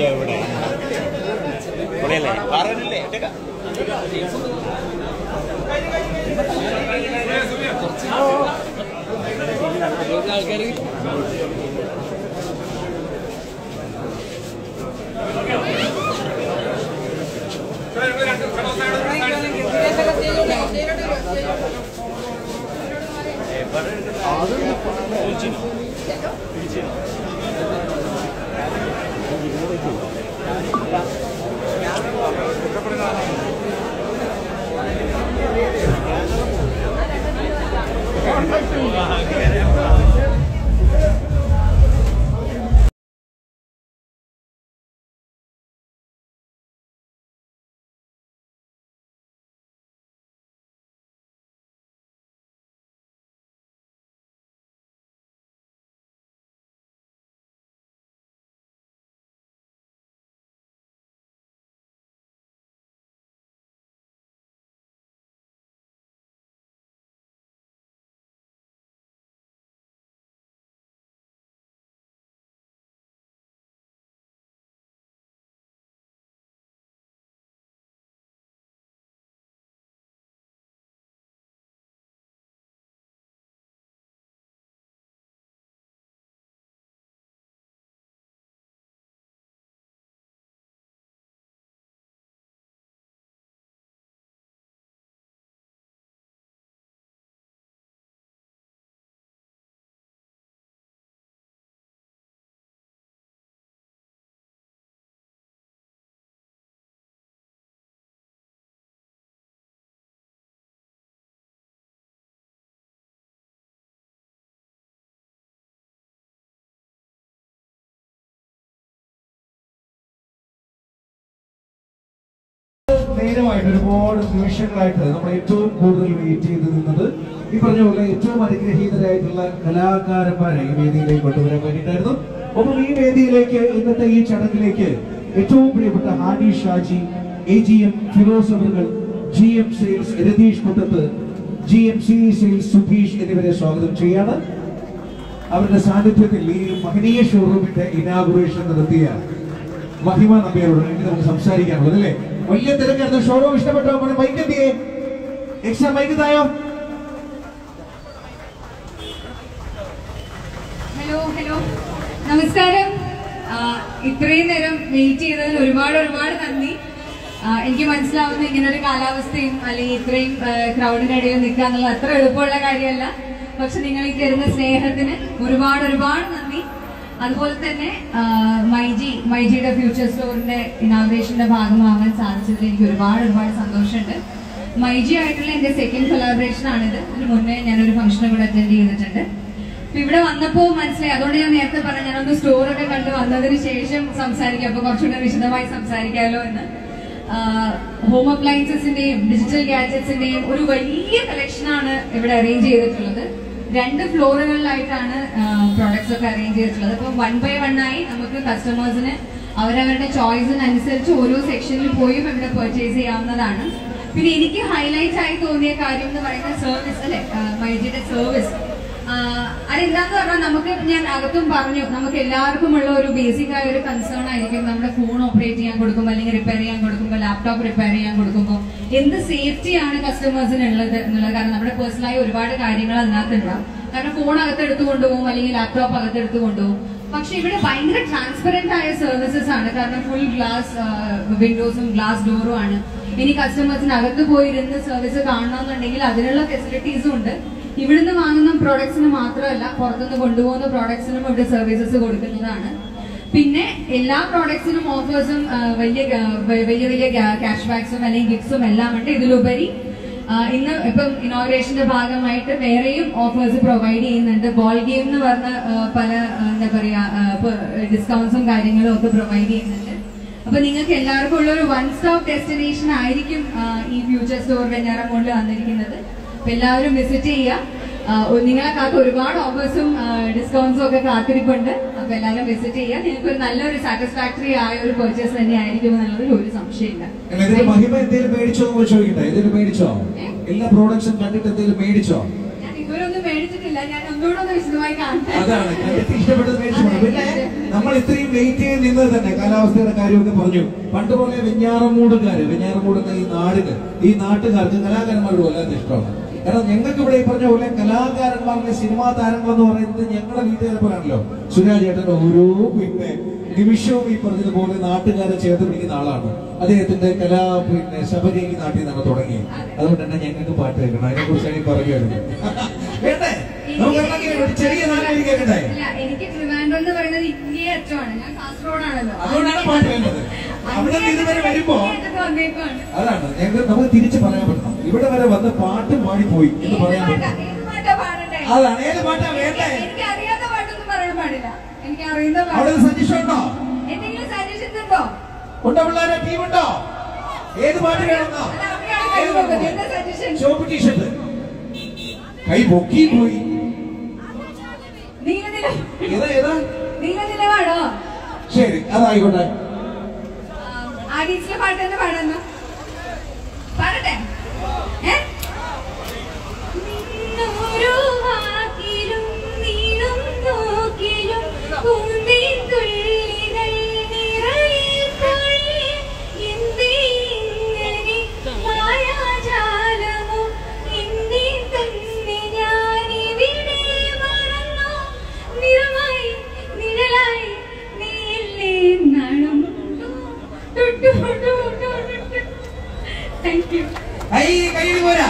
എവിടെ ഇവിടെയല്ലേ പറഞ്ഞില്ലേ ആൾക്കാർ നേരമായിട്ട് ഒരുപാട് നിമിഷങ്ങളായിട്ട് നമ്മൾ ഏറ്റവും കൂടുതൽ വെയിറ്റ് ചെയ്ത് നിന്നത് ഈ പറഞ്ഞ പോലെ ഏറ്റവും അനുഗ്രഹീതരായിട്ടുള്ള കലാകാരന്മാരെ ഈ വേദിയിലേക്ക് കൊണ്ടുവരാൻ വേണ്ടിയിട്ടായിരുന്നു. ഒപ്പം ഈ വേദിയിലേക്ക് ഇന്നത്തെ ഈ ചടങ്ങിലേക്ക് ഏറ്റവും പ്രിയപ്പെട്ട ഹാനി ഷാജി, AGM ഫിറോസ് അവറുകൾ, GM sales Ratheesh Kuttath, GMC sales Sudheesh എന്നിവരെ സ്വാഗതം ചെയ്യാണ്. അവരുടെ സാന്നിധ്യത്തിൽ ഈ മഹനീയ ഷോറൂമിന്റെ ഇനാഗുറേഷൻ നടത്തിയ മഹിമ നമ്പ്യാരോട് നമുക്ക് സംസാരിക്കാനുള്ളത് അല്ലേ? വലിയ തിരക്കായിരുന്നു. ഷോറൂം ഇഷ്ടപ്പെട്ടോ? മൈക്ക് എന്തിയേ? എക്സ്ട്രാ മൈക്ക് തായോ? ഹലോ ഹലോ, നമസ്കാരം. ഇത്രയും നേരം വെയിറ്റ് ചെയ്തതിൽ ഒരുപാട് ഒരുപാട് നന്ദി. എനിക്ക് മനസ്സിലാവുന്ന ഇങ്ങനൊരു കാലാവസ്ഥയും അല്ലെങ്കിൽ ഇത്രയും ക്രൗഡിന്റെ ഇടയിൽ നിൽക്കുക എന്നുള്ളത് അത്ര എളുപ്പമുള്ള കാര്യമല്ല. പക്ഷെ നിങ്ങൾ ഈ തരുന്ന സ്നേഹത്തിന് ഒരുപാട് ഒരുപാട് നന്ദി. അതുപോലെ തന്നെ മൈജിയുടെ ഫ്യൂച്ചർ സ്റ്റോറിന്റെ ഇനാഗ്രേഷന്റെ ഭാഗമാകാൻ സാധിച്ചതിൽ എനിക്ക് ഒരുപാട് ഒരുപാട് സന്തോഷമുണ്ട്. മൈജി ആയിട്ടുള്ള എന്റെ സെക്കൻഡ് കൊളാബറേഷൻ ആണിത്. ഇതിന് മുന്നേ ഞാനൊരു ഫംഗ്ഷനും കൂടെ അറ്റൻഡ് ചെയ്തിട്ടുണ്ട്. അപ്പൊ ഇവിടെ വന്നപ്പോൾ മനസ്സിലായി, അതുകൊണ്ട് ഞാൻ നേരത്തെ പറഞ്ഞു ഞാനൊന്ന് സ്റ്റോറൊക്കെ കണ്ട് വന്നതിന് ശേഷം സംസാരിക്കാം, അപ്പൊ കുറച്ചുകൂടെ വിശദമായി സംസാരിക്കാമല്ലോ എന്ന്. ഹോം അപ്ലയൻസസിന്റെയും ഡിജിറ്റൽ ഗാഡ്ജറ്റ്സിന്റെയും ഒരു വലിയ കളക്ഷനാണ് ഇവിടെ അറേഞ്ച് ചെയ്തിട്ടുള്ളത്. 2 ഫ്ലോറുകളിലായിട്ടാണ് പ്രോഡക്ട്സ് ഒക്കെ അറേഞ്ച് ചെയ്തിട്ടുള്ളത്. അപ്പൊ 1 by 1 ആയി നമുക്ക് കസ്റ്റമേഴ്സിന് അവരവരുടെ ചോയ്സിനനുസരിച്ച് ഓരോ സെക്ഷനിൽ പോയും ഇവിടെ പർച്ചേസ് ചെയ്യാവുന്നതാണ്. പിന്നെ എനിക്ക് ഹൈലൈറ്റ് ആയി തോന്നിയ കാര്യം എന്ന് പറയുന്ന സർവീസ് അല്ലെ, മൈജിയുടെ സർവീസ്. അതെന്താന്ന് പറഞ്ഞാൽ നമുക്ക്, ഞാൻ അകത്തും പറഞ്ഞു, നമുക്ക് എല്ലാവർക്കും ഉള്ള ഒരു ബേസിക് ആയ ഒരു കൺസേൺ ആയിരിക്കും നമ്മുടെ ഫോൺ ഓപ്പറേറ്റ് ചെയ്യാൻ കൊടുക്കുമ്പോൾ അല്ലെങ്കിൽ റിപ്പയർ ചെയ്യാൻ കൊടുക്കുമ്പോൾ, ലാപ്ടോപ്പ് റിപ്പയർ ചെയ്യാൻ കൊടുക്കുമ്പോൾ എന്ത് സേഫ്റ്റിയാണ് കസ്റ്റമേഴ്സിന് ഉള്ളത് എന്നുള്ളത്. കാരണം നമ്മുടെ പേഴ്സണലായി ഒരുപാട് കാര്യങ്ങൾ അതിനകത്തുണ്ടാവും. കാരണം ഫോൺ അകത്തെടുത്ത് കൊണ്ടുപോകും അല്ലെങ്കിൽ ലാപ്ടോപ്പ് അകത്തെടുത്ത് കൊണ്ടുപോകും. പക്ഷെ ഇവിടെ ഭയങ്കര ട്രാൻസ്പെറന്റ് ആയ സർവീസസ് ആണ്. കാരണം ഫുൾ ഗ്ലാസ് വിൻഡോസും ഗ്ലാസ് ഡോറും ആണ്. ഇനി കസ്റ്റമേഴ്സിന് അകത്ത് പോയിരുന്ന് സർവീസ് കാണണമെന്നുണ്ടെങ്കിൽ അതിനുള്ള ഫെസിലിറ്റീസും ഉണ്ട്. ഇവിടുന്ന് വാങ്ങുന്ന പ്രോഡക്ട്സിന് മാത്രമല്ല, പുറത്തുനിന്ന് കൊണ്ടുപോകുന്ന പ്രോഡക്ട്സിനും ഇവിടെ സർവീസസ് കൊടുക്കുന്നതാണ്. പിന്നെ എല്ലാ പ്രോഡക്ട്സിനും ഓഫേഴ്സും വലിയ വലിയ ക്യാഷ് ബാക്സും അല്ലെങ്കിൽ ഗിഫ്റ്റ്സും എല്ലാം ഉണ്ട്. ഇതിലുപരി ഇന്ന് ഇപ്പം ഇനോഗ്രേഷന്റെ ഭാഗമായിട്ട് വേറെയും ഓഫേഴ്സ് പ്രൊവൈഡ് ചെയ്യുന്നുണ്ട്. ബോൾ ഗെയിം എന്ന് പറഞ്ഞ പല എന്താ പറയാ ഡിസ്കൗണ്ട്സും കാര്യങ്ങളും ഒക്കെ പ്രൊവൈഡ് ചെയ്യുന്നുണ്ട്. അപ്പൊ നിങ്ങൾക്ക് എല്ലാവർക്കും ഉള്ള ഒരു 1 സ്റ്റോപ്പ് ഡെസ്റ്റിനേഷൻ ആയിരിക്കും ഈ ഫ്യൂച്ചർ സ്റ്റോർ വെഞ്ഞാറമൂടിൽ വന്നിരിക്കുന്നത്. അപ്പൊ എല്ലാവരും വിസിറ്റ് ചെയ്യുക. നിങ്ങളെ കാത്ത് ഒരുപാട് ഓഫേഴ്സും ഡിസ്കൗണ്ട്സും ഒക്കെ കാത്തിരിപ്പുണ്ട്. അപ്പൊ എല്ലാവരും വിസിറ്റ് ചെയ്യുക. നിങ്ങൾക്ക് ഒരു നല്ലൊരു സാറ്റിസ്ഫാക്ടറി ആയ ഒരു പർച്ചേസ് തന്നെ ആയിരിക്കും എന്നുള്ളതിൽ ഒരു സംശയമില്ല. മഹിമ എന്തെങ്കിലും മേടിച്ചോ ചോദിക്കട്ടെ? എന്തെങ്കിലും മേടിച്ചോ? എല്ലാ പ്രോഡക്ട്സും കണ്ടിട്ട് എന്തെങ്കിലും മേടിച്ചോ? ഞാൻ ഇതുവരെ ഒന്നും മേടിച്ചിട്ടില്ല. ഞാൻ ഒന്നുകൂടെ വിശദമായി കാണട്ടെ. അതാണ് ഇഷ്ടപ്പെട്ടത് മേടിച്ചു. പിന്നെ നമ്മൾ ഇത്രയും വെയിറ്റ് ചെയ്ത് നിന്നത് തന്നെ കാലാവസ്ഥയുടെ കാര്യമൊക്കെ പറഞ്ഞു. പണ്ട് പോലെ വെഞ്ഞാറമൂടുകാര് ഈ നാട്ടുകാർക്ക് കലാകാരന്മാരോട് വല്ലാത്ത ഇഷ്ടമാണ്. കാരണം ഞങ്ങൾക്ക് ഇവിടെ ഈ പറഞ്ഞ പോലെ കലാകാരന്മാരുടെ സിനിമാ താരങ്ങൾ എന്ന് പറയുന്നത് ഞങ്ങളുടെ വീട്ടുകാരെ പോലാണല്ലോ. സുരാജ് ചേട്ടന്റെ ഓരോ നിമിഷവും ഈ പറഞ്ഞതുപോലെ നാട്ടുകാരെ ചേർത്ത് പിടിക്കുന്ന ആളാണ്. അദ്ദേഹത്തിന്റെ ശബരി ഈ നാട്ടിൽ നിന്നാണ് തുടങ്ങിയത്. അതുകൊണ്ട് തന്നെ ഞങ്ങൾക്ക് പാട്ട് കേൾക്കണം. അതിനെ കുറിച്ചാണ് ഈ പറയുകയായിരുന്നു. വേണ്ടേ നമുക്ക് ചെറിയ നാലായി കേൾക്കണ്ടേ? എനിക്ക് ട്രിവാൻഡ്രം എന്ന് പറയുന്നത് ഇന്ത്യ അറ്റമാണ്. ഞാൻ കാസർഗോഡാണല്ലോ. അതുകൊണ്ടാണ് പാട്ട് വേണ്ടത്. അവിടെ ഇതുവരെ വരുമ്പോ അതാണ് നമുക്ക് തിരിച്ചു പറയാൻ പറ്റണം. ഇവിടെ വരെ വന്ന് പാട്ട് പാടിപ്പോയി എന്ന് പറയാൻ പറ്റും. അതാണ് ഏത് പാട്ടാ വേണ്ടേ? എനിക്ക് അറിയാത്ത പാട്ടൊന്നും പറയാൻ പാടില്ല. എനിക്ക് അറിയുന്ന അവിടെ സജഷൻ ഉണ്ടോ? എന്തെങ്കിലും സജഷൻസ് ഉണ്ടോ? ഉണ്ടോ പിള്ളേരെ? ടീമുണ്ടോ? ഏത് പാട്ട് വേണമെന്നോ? ഷോപ്പ് ടീഷർട്ട് കൈ പൊക്കി പോയി. നീലനിലവാണോ? ശരി, അതായിക്കോട്ടെ. ആദീസിലെ പാട്ട് തന്നെ പാടുന്നു. പാടട്ടെ? കൈ പോരാ,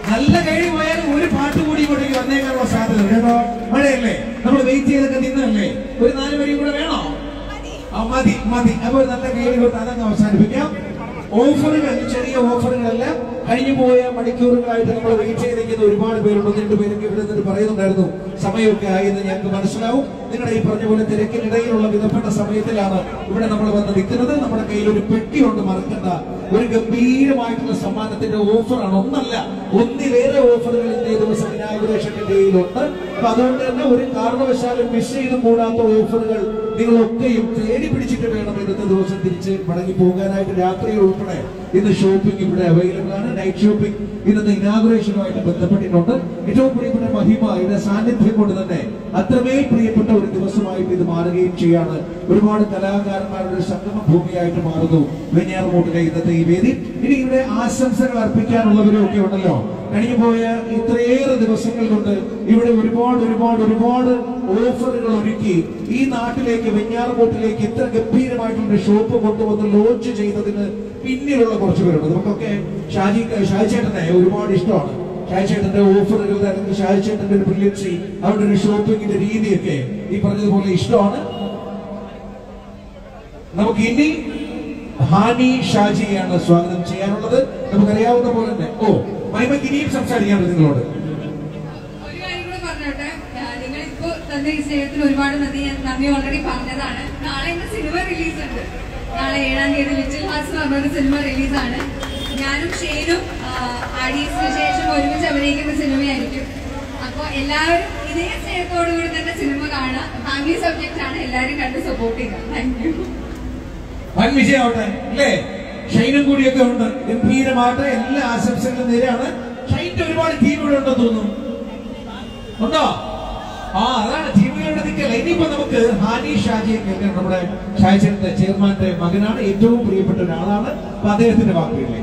നല്ല കൈ പോയാൽ ഒരു പാട്ട് കൂടി ഇങ്ങോട്ടേക്ക് വന്നേക്കാനുള്ള സാധ്യത കേട്ടോ. മഴയല്ലേ, നമ്മൾ വെയിറ്റ് ചെയ്തൊക്കെ നിന്നല്ലേ. ഒരു 4 വരിയും കൂടെ വേണോ? മതി മതി. അപ്പൊ നല്ല കൈ കൊടുത്ത് അതങ്ങ് അവസാനിപ്പിക്കാം. ഓഫറുകൾ, ചെറിയ ഓഫറുകളെല്ലാം കഴിഞ്ഞു പോയ മണിക്കൂറുകളായിട്ട് നമ്മൾ വെയിറ്റ് ചെയ്തിരിക്കുന്ന ഒരുപാട് പേരുണ്ട്. 2 പേരൊക്കെ ഇവിടെ നിന്ന് പറയുന്നുണ്ടായിരുന്നു സമയമൊക്കെ ആയെന്ന് ഞങ്ങൾക്ക് മനസ്സിലാവും. നിങ്ങളുടെ ഈ പറഞ്ഞ പോലെ തിരക്കിനിടയിലുള്ള വിധപ്പെട്ട സമയത്തിലാണ് ഇവിടെ നമ്മൾ വന്ന് നിൽക്കുന്നത്. നമ്മുടെ കയ്യിൽ ഒരു പെട്ടിയുണ്ട്, മറക്കണ്ട. ഒരു ഗംഭീരമായിട്ടുള്ള സമ്മാനത്തിന്റെ ഓഫറാണ്. ഒന്നിലേറെ ഓഫറുകൾ ഇന്നേ ദിവസം ഇനാഗുറേഷന്റെ ഡേയിലുണ്ട്. അപ്പൊ അതുകൊണ്ട് തന്നെ ഒരു കാരണവശാലും മിസ് ചെയ്ത് കൂടാത്ത ഓഫറുകൾ നിങ്ങളൊക്കെയും തേടി പിടിച്ചിട്ട് വേണം ഇന്നത്തെ ദിവസം തിരിച്ച് മടങ്ങി പോകാനായിട്ട്. രാത്രിയിൽ ഉൾപ്പെടെ ഇന്ന് ഷോപ്പിംഗ് ഇവിടെ അവൈലബിൾ ആണ്. നൈറ്റ് ഷോപ്പിംഗ് ഇന്നത്തെ ഇനാഗുറേഷനുമായിട്ട് ബന്ധപ്പെട്ടിട്ടുണ്ട്. ഏറ്റവും പ്രിയപ്പെട്ട മഹിമയുടെ സാന്നിധ്യം കൊണ്ട് തന്നെ അത്രമേൽ പ്രിയപ്പെട്ട ഒരു ദിവസമായിട്ട് ഇത് മാറുകയും ചെയ്യാണ്. ഒരുപാട് കലാകാരന്മാരുടെ സംഗമ ഭൂമിയായിട്ട് മാറുന്നു വെഞ്ഞാറമൂട്ടിലെ ഇന്നത്തെ ഈ വേദി. ഇനി ഇവിടെ ആശംസകൾ അർപ്പിക്കാനുള്ളവരും ഒക്കെ ഉണ്ടല്ലോ. കഴിഞ്ഞു പോയ ഇത്രയേറെ ദിവസങ്ങൾ കൊണ്ട് ഇവിടെ ഒരുപാട് ഓഫറുകൾ ഒരുക്കി ഈ നാട്ടിലേക്ക് വെഞ്ഞാറമൂട്ടിലേക്ക് ഇത്ര ഗംഭീരമായിട്ടുള്ള ഷോപ്പ് കൊണ്ടുവന്ന് ലോഞ്ച് ചെയ്തതിന് പിന്നിലുള്ള കുറച്ച് പേരുണ്ട്. നമുക്കൊക്കെ ഷാജി ചേട്ടനെ ഒരുപാട് ഇഷ്ടമാണ്. ഷാജി ചേട്ടന്റെ ഓഫറുകൾ, അല്ലെങ്കിൽ ഷാജി ചേട്ടന്റെ ഒരു ബ്രില്യൻസി, അവരുടെ ഒരു ഷോപ്പിംഗിന്റെ രീതിയൊക്കെ ഈ പറഞ്ഞതുപോലെ ഇഷ്ടമാണ്. നമുക്ക് ഇനി ഹാനി ഷാജിയാണ് സ്വാഗതം ചെയ്യാനുള്ളത്. നമുക്കറിയാവുന്ന പോലെ തന്നെ മൈമയ്ക്ക് ഇനിയും സംസാരിക്കാനുണ്ട് നിങ്ങളോട്. ഒരു കാര്യം കൂടെ പറഞ്ഞോട്ടെ. നിങ്ങളിപ്പോ തന്നെ ഈ സ്നേഹത്തിന് ഒരുപാട് നന്ദി ഓൾറെഡി പറഞ്ഞതാണ്. നാളെ എന്റെ സിനിമ റിലീസ് ഉണ്ട്. നാളെ 7-ാം തീയതി ലിറ്റിൽ ഹാർട്സ് എന്ന് പറഞ്ഞൊരു സിനിമ റിലീസാണ്. ഞാനും ഷെയ്നും ആഡീസിന് ശേഷം ഒരുമിച്ച് അഭിനയിക്കുന്ന സിനിമയായിരിക്കും. അപ്പൊ എല്ലാവരും ഇതേ സ്നേഹത്തോടുകൂടി തന്നെ സിനിമ കാണാം. ഫാമിലി സബ്ജക്റ്റ് ആണ്. എല്ലാവരും കണ്ട് സപ്പോർട്ട് ചെയ്യുക. Thank you. വൻ വിജയമാവട്ടെ അല്ലേ? ഷൈനും കൂടിയൊക്കെ ഉണ്ട്. ഗംഭീരമാവട്ടെ. എല്ലാ ആശംസകളും നേരെയാണ്. ഷൈൻ്റെ ഒരുപാട് ടീമുകൾ ഉണ്ടെന്ന് തോന്നുന്നു. ഉണ്ടോ? അതാണ് ടീമുകളുടെ നിൽക്കല്ല. ഇനിയിപ്പോ നമുക്ക് ഹാനി ഷാജിയെ കേൾക്കാൻ നമ്മുടെ ഷാജിയുടെ ചെയർമാന്റെ മകനാണ്. ഏറ്റവും പ്രിയപ്പെട്ട ഒരാളാണ്. അപ്പൊ അദ്ദേഹത്തിന്റെ വാക്കുകളിലെ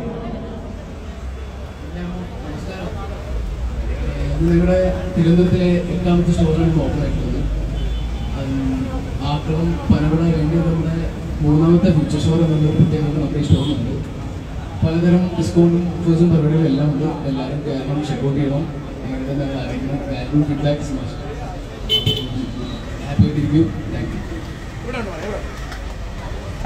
ഇവിടെ തിരുവനന്തപുരത്തിലെ 8ാമത്തെ സ്റ്റോറാണ് ഓപ്പൺ ആയിട്ടുള്ളത്. ആക്രമം പനവിട കഴിഞ്ഞ് നമ്മുടെ 3ാമത്തെ ഫീച്ചർ സ്റ്റോർ എന്നുള്ള പ്രത്യേകത നമ്മുടെ ഈ സ്റ്റോറിലുണ്ട്. പലതരം ഡിസ്കൗണ്ടും ഓഫേഴ്സും പരിപാടികളും എല്ലാം ഉണ്ട്. എല്ലാവരും കയറണം, ചെക്കൗട്ട് ചെയ്യണം. അങ്ങനെ തന്നെ അറിയിക്കണം. Value feedback smash. ഹാപ്പി ആയിട്ടിരിക്കും. Thank you.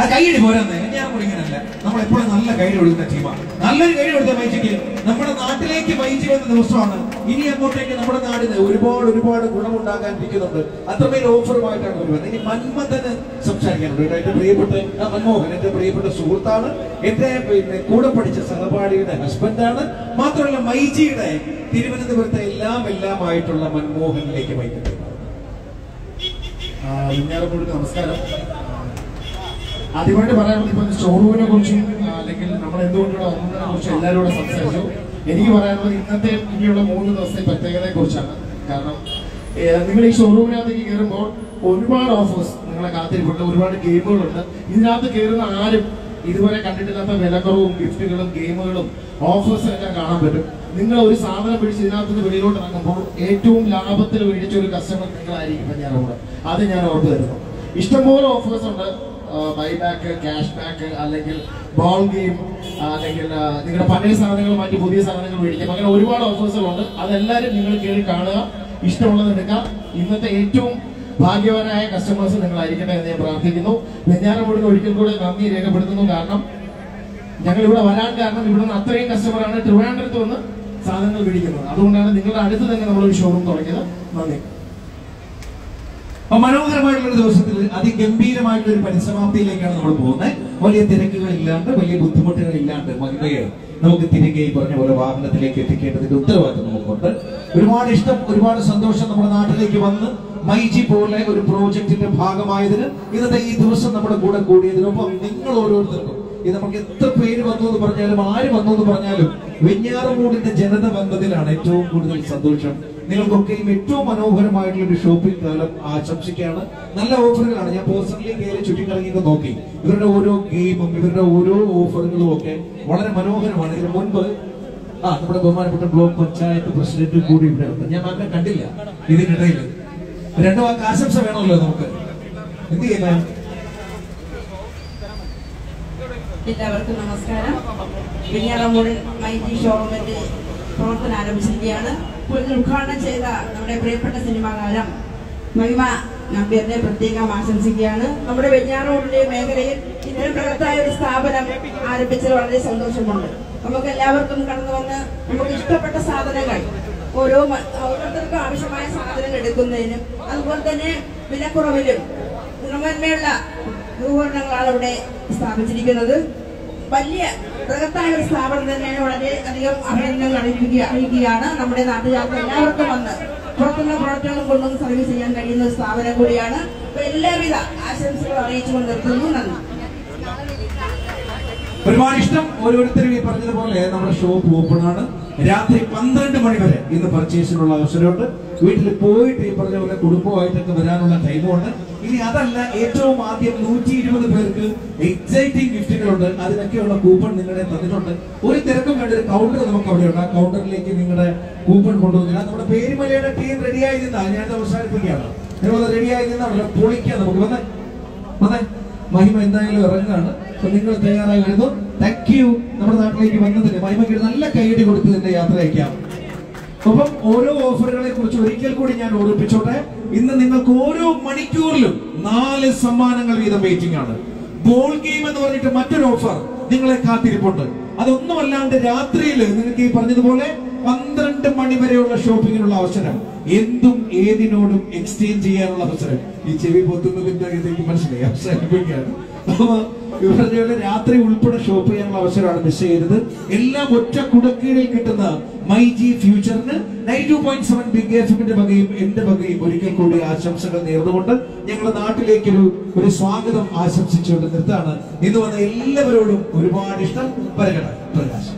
ആ കൈയടി പോരാന്ന് ഞാൻ കൂടി ഇങ്ങനല്ല. നമ്മളെപ്പോഴും നല്ല കൈ കൊടുക്കുന്ന ടീമാണ്. നല്ലൊരു കൈ കൊടുത്ത മൈജിക്ക് നമ്മുടെ നാട്ടിലേക്ക് മൈജി വന്ന ദിവസമാണ്. ഇനി അങ്ങോട്ടേക്ക് നമ്മുടെ നാടിന് ഒരുപാട് ഗുണമുണ്ടാകാനിരിക്കുന്നുണ്ട്. അത്രമേൽ ഓഫറുമായിട്ടാണ് വരുന്നത്. ഇനി മന്മഥന് സംസാരിക്കാനുണ്ട്. എന്റെ പ്രിയപ്പെട്ട മൻമോഹൻ എന്റെ പ്രിയപ്പെട്ട സുഹൃത്താണ്. എന്റെ കൂടെ പഠിച്ച സഹപാഠിയുടെ ഹസ്ബൻഡാണ്. മാത്രമല്ല മൈജിയുടെ തിരുവനന്തപുരത്തെ എല്ലാമായിട്ടുള്ള മൻമോഹനിലേക്ക് വൈകിട്ട്. വെഞ്ഞാറമൂടിന് നമസ്കാരം. ആദ്യമായിട്ട് പറയാനുള്ളത് ഇപ്പൊ സ്റ്റോറൂമിനെ കുറിച്ചും അല്ലെങ്കിൽ നമ്മൾ എന്തുകൊണ്ടുള്ള ഒന്നതിനെ കുറിച്ചും എല്ലാവരും കൂടെ സംസാരിച്ചു. എനിക്ക് പറയാനുള്ളത് ഇന്നത്തെ ഇനിയുള്ള 3 ദിവസത്തെ പ്രത്യേകതയെ കുറിച്ചാണ്. കാരണം നിങ്ങൾ ഈ ഷോറൂമിനകത്തേക്ക് കയറുമ്പോൾ ഒരുപാട് ഓഫേഴ്സ് നിങ്ങളെ കാത്തിരിപ്പുണ്ട്, ഒരുപാട് ഗെയിമുകളുണ്ട്. ഇതിനകത്ത് കയറുന്ന ആരും ഇതുവരെ കണ്ടിട്ടില്ലാത്ത വിലക്കുറവും ഗിഫ്റ്റുകളും ഗെയിമുകളും ഓഫേഴ്സും എല്ലാം കാണാൻ പറ്റും. നിങ്ങൾ ഒരു സാധനം പിടിച്ച് ഇതിനകത്ത് വെളിയിലോട്ട് ഇറങ്ങുമ്പോൾ ഏറ്റവും ലാഭത്തിൽ മേടിച്ച ഒരു കസ്റ്റമർ നിങ്ങളായിരിക്കും ഞാനോട്. അത് ഞാൻ ഉറപ്പ് തരുന്നു. ഇഷ്ടംപോലെ ഓഫേഴ്സ് ഉണ്ട്. ബൈ ബാക്ക്, ക്യാഷ് ബാക്ക്, അല്ലെങ്കിൽ ബോൾ ഗെയിം, അല്ലെങ്കിൽ നിങ്ങളുടെ പഴയ സാധനങ്ങൾ മാറ്റി പുതിയ സാധനങ്ങൾ മേടിക്കാം. അങ്ങനെ ഒരുപാട് ഓഫേഴ്സുകളുണ്ട്. അതെല്ലാവരും നിങ്ങൾ കയറി കാണുക, ഇഷ്ടമുള്ളത് എടുക്കാം. ഇന്നത്തെ ഏറ്റവും ഭാഗ്യവാനായ കസ്റ്റമേഴ്സ് നിങ്ങളായിരിക്കട്ടെ എന്ന് ഞാൻ പ്രാർത്ഥിക്കുന്നു. വെഞ്ഞാറമൂടിന് ഒരിക്കൽ കൂടെ നന്ദി രേഖപ്പെടുത്തുന്നു. കാരണം ഞങ്ങൾ ഇവിടെ വരാൻ കാരണം ഇവിടുന്ന് അത്രയും കസ്റ്റമറാണ് ട്രിവാൻഡ്രത്ത് വന്ന് സാധനങ്ങൾ മേടിക്കുന്നത്. അതുകൊണ്ടാണ് നിങ്ങളുടെ അടുത്ത് തന്നെ നമ്മളൊരു ഷോറൂം തുടങ്ങിയത്. നന്ദി. മനോഹരമായിട്ടുള്ള ദിവസത്തിൽ അതിഗംഭീരമായിട്ടുള്ള ഒരു പരിസമാപ്തിയിലേക്കാണ് നമ്മൾ പോകുന്നത്. വലിയ തിരക്കുകളില്ലാണ്ട്, വലിയ ബുദ്ധിമുട്ടുകളില്ലാണ്ട് മഹിമയെ നമുക്ക് തിരികെ പറഞ്ഞ പോലെ വാഹനത്തിലേക്ക് എത്തിക്കേണ്ടതിന്റെ ഉത്തരവാദിത്വം നമുക്കുണ്ട്. ഒരുപാട് ഇഷ്ടം, ഒരുപാട് സന്തോഷം നമ്മുടെ നാട്ടിലേക്ക് വന്ന് മൈജി പോലെ ഒരു പ്രോജക്റ്റിന്റെ ഭാഗമായതിന്, ഇന്നത്തെ ഈ ദിവസം നമ്മുടെ കൂടെ കൂടിയതിനൊപ്പം നിങ്ങൾ ഓരോരുത്തർക്കും ഇത് നമുക്ക് എത്ര പേര് വന്നു എന്ന് പറഞ്ഞാലും ആര് വന്നു എന്ന് പറഞ്ഞാലും വെഞ്ഞാറമൂടിന്റെ ജനത വന്നതിലാണ് ഏറ്റവും കൂടുതൽ സന്തോഷം. നിങ്ങൾക്കൊക്കെയും ഏറ്റവും മനോഹരമായിട്ടുള്ള ഒരു ഷോപ്പിംഗ് കാലം ആശംസിക്കുകയാണ്. നല്ല ഓഫറുകളാണ്. ഞാൻ പേഴ്സണലി കയറി ചുറ്റിക്കറങ്ങിയൊക്കെ നോക്കി. ഇവരുടെ ഓരോ ഗെയിമും ഇവരുടെ ഓരോ ഓഫറുകളും ഒക്കെ വളരെ മനോഹരമാണ്. ഇതിന് മുൻപ് നമ്മുടെ ബഹുമാനപ്പെട്ട ബ്ലോക്ക് പഞ്ചായത്ത് പ്രസിഡന്റ് കൂടി ഇവിടെ ഉണ്ട്. ഞാൻ അവരെ കണ്ടില്ല. ഇതിനിടയിൽ 2 വാക്ക് ആശംസ വേണമല്ലോ നമുക്ക്. എന്ത് ചെയ്യാൻ? എല്ലാവർക്കും നമസ്കാരം. വെഞ്ഞാറമൂട് മൈജി ഷോറൂമിന്റെ പ്രവർത്തനം ആരംഭിച്ചിരിക്കുകയാണ്. ഉദ്ഘാടനം ചെയ്ത നമ്മുടെ പ്രിയപ്പെട്ട സിനിമാകാരം മഹിമ നമ്പ്യാറിനെ പ്രത്യേകം ആശംസിക്കുകയാണ്. നമ്മുടെ വെഞ്ഞാറമൂടിന്റെ മേഖലയിൽ ഇത്രയും ബൃഹത്തായ ഒരു സ്ഥാപനം ആരംഭിച്ചത് വളരെ സന്തോഷമുണ്ട്. നമുക്ക് എല്ലാവർക്കും കടന്നു വന്ന് നമുക്ക് ഇഷ്ടപ്പെട്ട സാധനങ്ങൾ ഓരോരുത്തർക്കും ആവശ്യമായ സാധനങ്ങൾ എടുക്കുന്നതിനും അതുപോലെ തന്നെ വിലക്കുറവിലും ഗുണമേന്മയുള്ള ഉപകരണങ്ങളാണ് ഇവിടെ സ്ഥാപിച്ചിരിക്കുന്നത്. വലിയ ബൃഹത്തായ ഒരു സ്ഥാപനം തന്നെയാണ്. വളരെ അധികം അഭിനന്ദനങ്ങൾ അറിയിക്കുകയാണ്. നമ്മുടെ നാട്ടുകാർക്ക് എല്ലാവർക്കും വന്ന് പുറത്തുനിന്ന് പ്രവർത്തനങ്ങൾ കൊണ്ടൊന്ന് സർവീസ് ചെയ്യാൻ കഴിയുന്ന ഒരു സ്ഥാപനം കൂടിയാണ്. എല്ലാവിധ ആശംസകളും അറിയിച്ചുകൊണ്ട് നിർത്തുന്നു. നന്ദി. ഒരുപാട് ഇഷ്ടം. ഓരോരുത്തരും ഈ പറഞ്ഞതുപോലെ നമ്മുടെ ഷോപ്പ് ഓപ്പൺ ആണ്. രാത്രി 12 മണി വരെ ഇന്ന് പർച്ചേസിനുള്ള അവസരമുണ്ട്. വീട്ടിൽ പോയിട്ട് ഈ പറഞ്ഞ പോലെ കുടുംബമായിട്ടൊക്കെ വരാനുള്ള ടൈമുണ്ട്. ഇനി അതല്ല, ഏറ്റവും ആദ്യം 120 പേർക്ക് എക്സൈറ്റിംഗ് ഗിഫ്റ്റുകളുണ്ട്. അതിനൊക്കെയുള്ള കൂപ്പൺ നിങ്ങളെ തന്നിട്ടുണ്ട്. ഒരു തിരക്കും വേണ്ട. ഒരു കൗണ്ടർ നമുക്ക് അവിടെ ഉണ്ട്. ആ കൗണ്ടറിലേക്ക് നിങ്ങളുടെ കൂപ്പൺ കൊണ്ടുവന്നില്ല. നമ്മുടെ പേരുമലയുടെ ടീം റെഡിയായി നിന്നാണ്. ഞാനത് അവസാനിപ്പിക്കുകയാണ്. നിങ്ങൾ റെഡിയായി നിന്നാ പൊളിക്കാം. നമുക്ക് വന്നേ മഹിമ എന്തായാലും ഇറങ്ങുകയാണ്. നിങ്ങൾ തയ്യാറായി വരുന്നു. Thank you. നമ്മുടെ നാട്ടിലേക്ക് വന്നതിന് മഹിമയ്ക്ക് നല്ല കൈയടി കൊടുത്ത് തന്നെ യാത്ര അയക്കാം. ഒപ്പം ഓരോ ഓഫറുകളെ കുറിച്ച് ഒരിക്കൽ കൂടി ഞാൻ ഓർമ്മിപ്പിച്ചോട്ടെ. ഇന്ന് നിങ്ങൾക്ക് ഓരോ മണിക്കൂറിലും 4 സമ്മാനങ്ങൾ വീതം വെയിറ്റിംഗ് ആണ്. ബോൾ ഗെയിം എന്ന് പറഞ്ഞിട്ട് മറ്റൊരു ഓഫർ നിങ്ങളെ കാത്തിരിപ്പുണ്ട്. അതൊന്നുമല്ലാണ്ട് രാത്രിയിൽ നിങ്ങൾക്ക് ഈ പറഞ്ഞതുപോലെ 12 മണി വരെയുള്ള ഷോപ്പിങ്ങിനുള്ള അവസരം, എന്തും ഏതിനോടും എക്സ്ചേഞ്ച് ചെയ്യാനുള്ള അവസരം. ഈ ചെവി പൊത്തുന്നതിന്റെ ഇതെനിക്ക് മനസ്സിലായി. അവസാനിപ്പിക്കുകയാണ്. ഇവരുടെ രാത്രി ഉൾപ്പെടെ ഷോപ്പ് ചെയ്യാനുള്ള അവസരമാണ്. മിസ് ചെയ്തത്. എല്ലാം ഒറ്റ കുടക്കീഴിൽ കിട്ടുന്ന മൈജി ഫ്യൂച്ചറിന് 92.7 ബിഗ് എഫിന്റെ വകയും എന്റെ വകയും ഒരിക്കൽ കൂടി ആശംസകൾ നേർന്നുകൊണ്ട് ഞങ്ങളുടെ നാട്ടിലേക്ക് ഒരു സ്വാഗതം ആശംസിച്ചുകൊണ്ട് നിർത്താണ്. ഇന്ന് വന്ന എല്ലാവരോടും ഒരുപാട് ഇഷ്ടം. വരകട പ്രകാശം.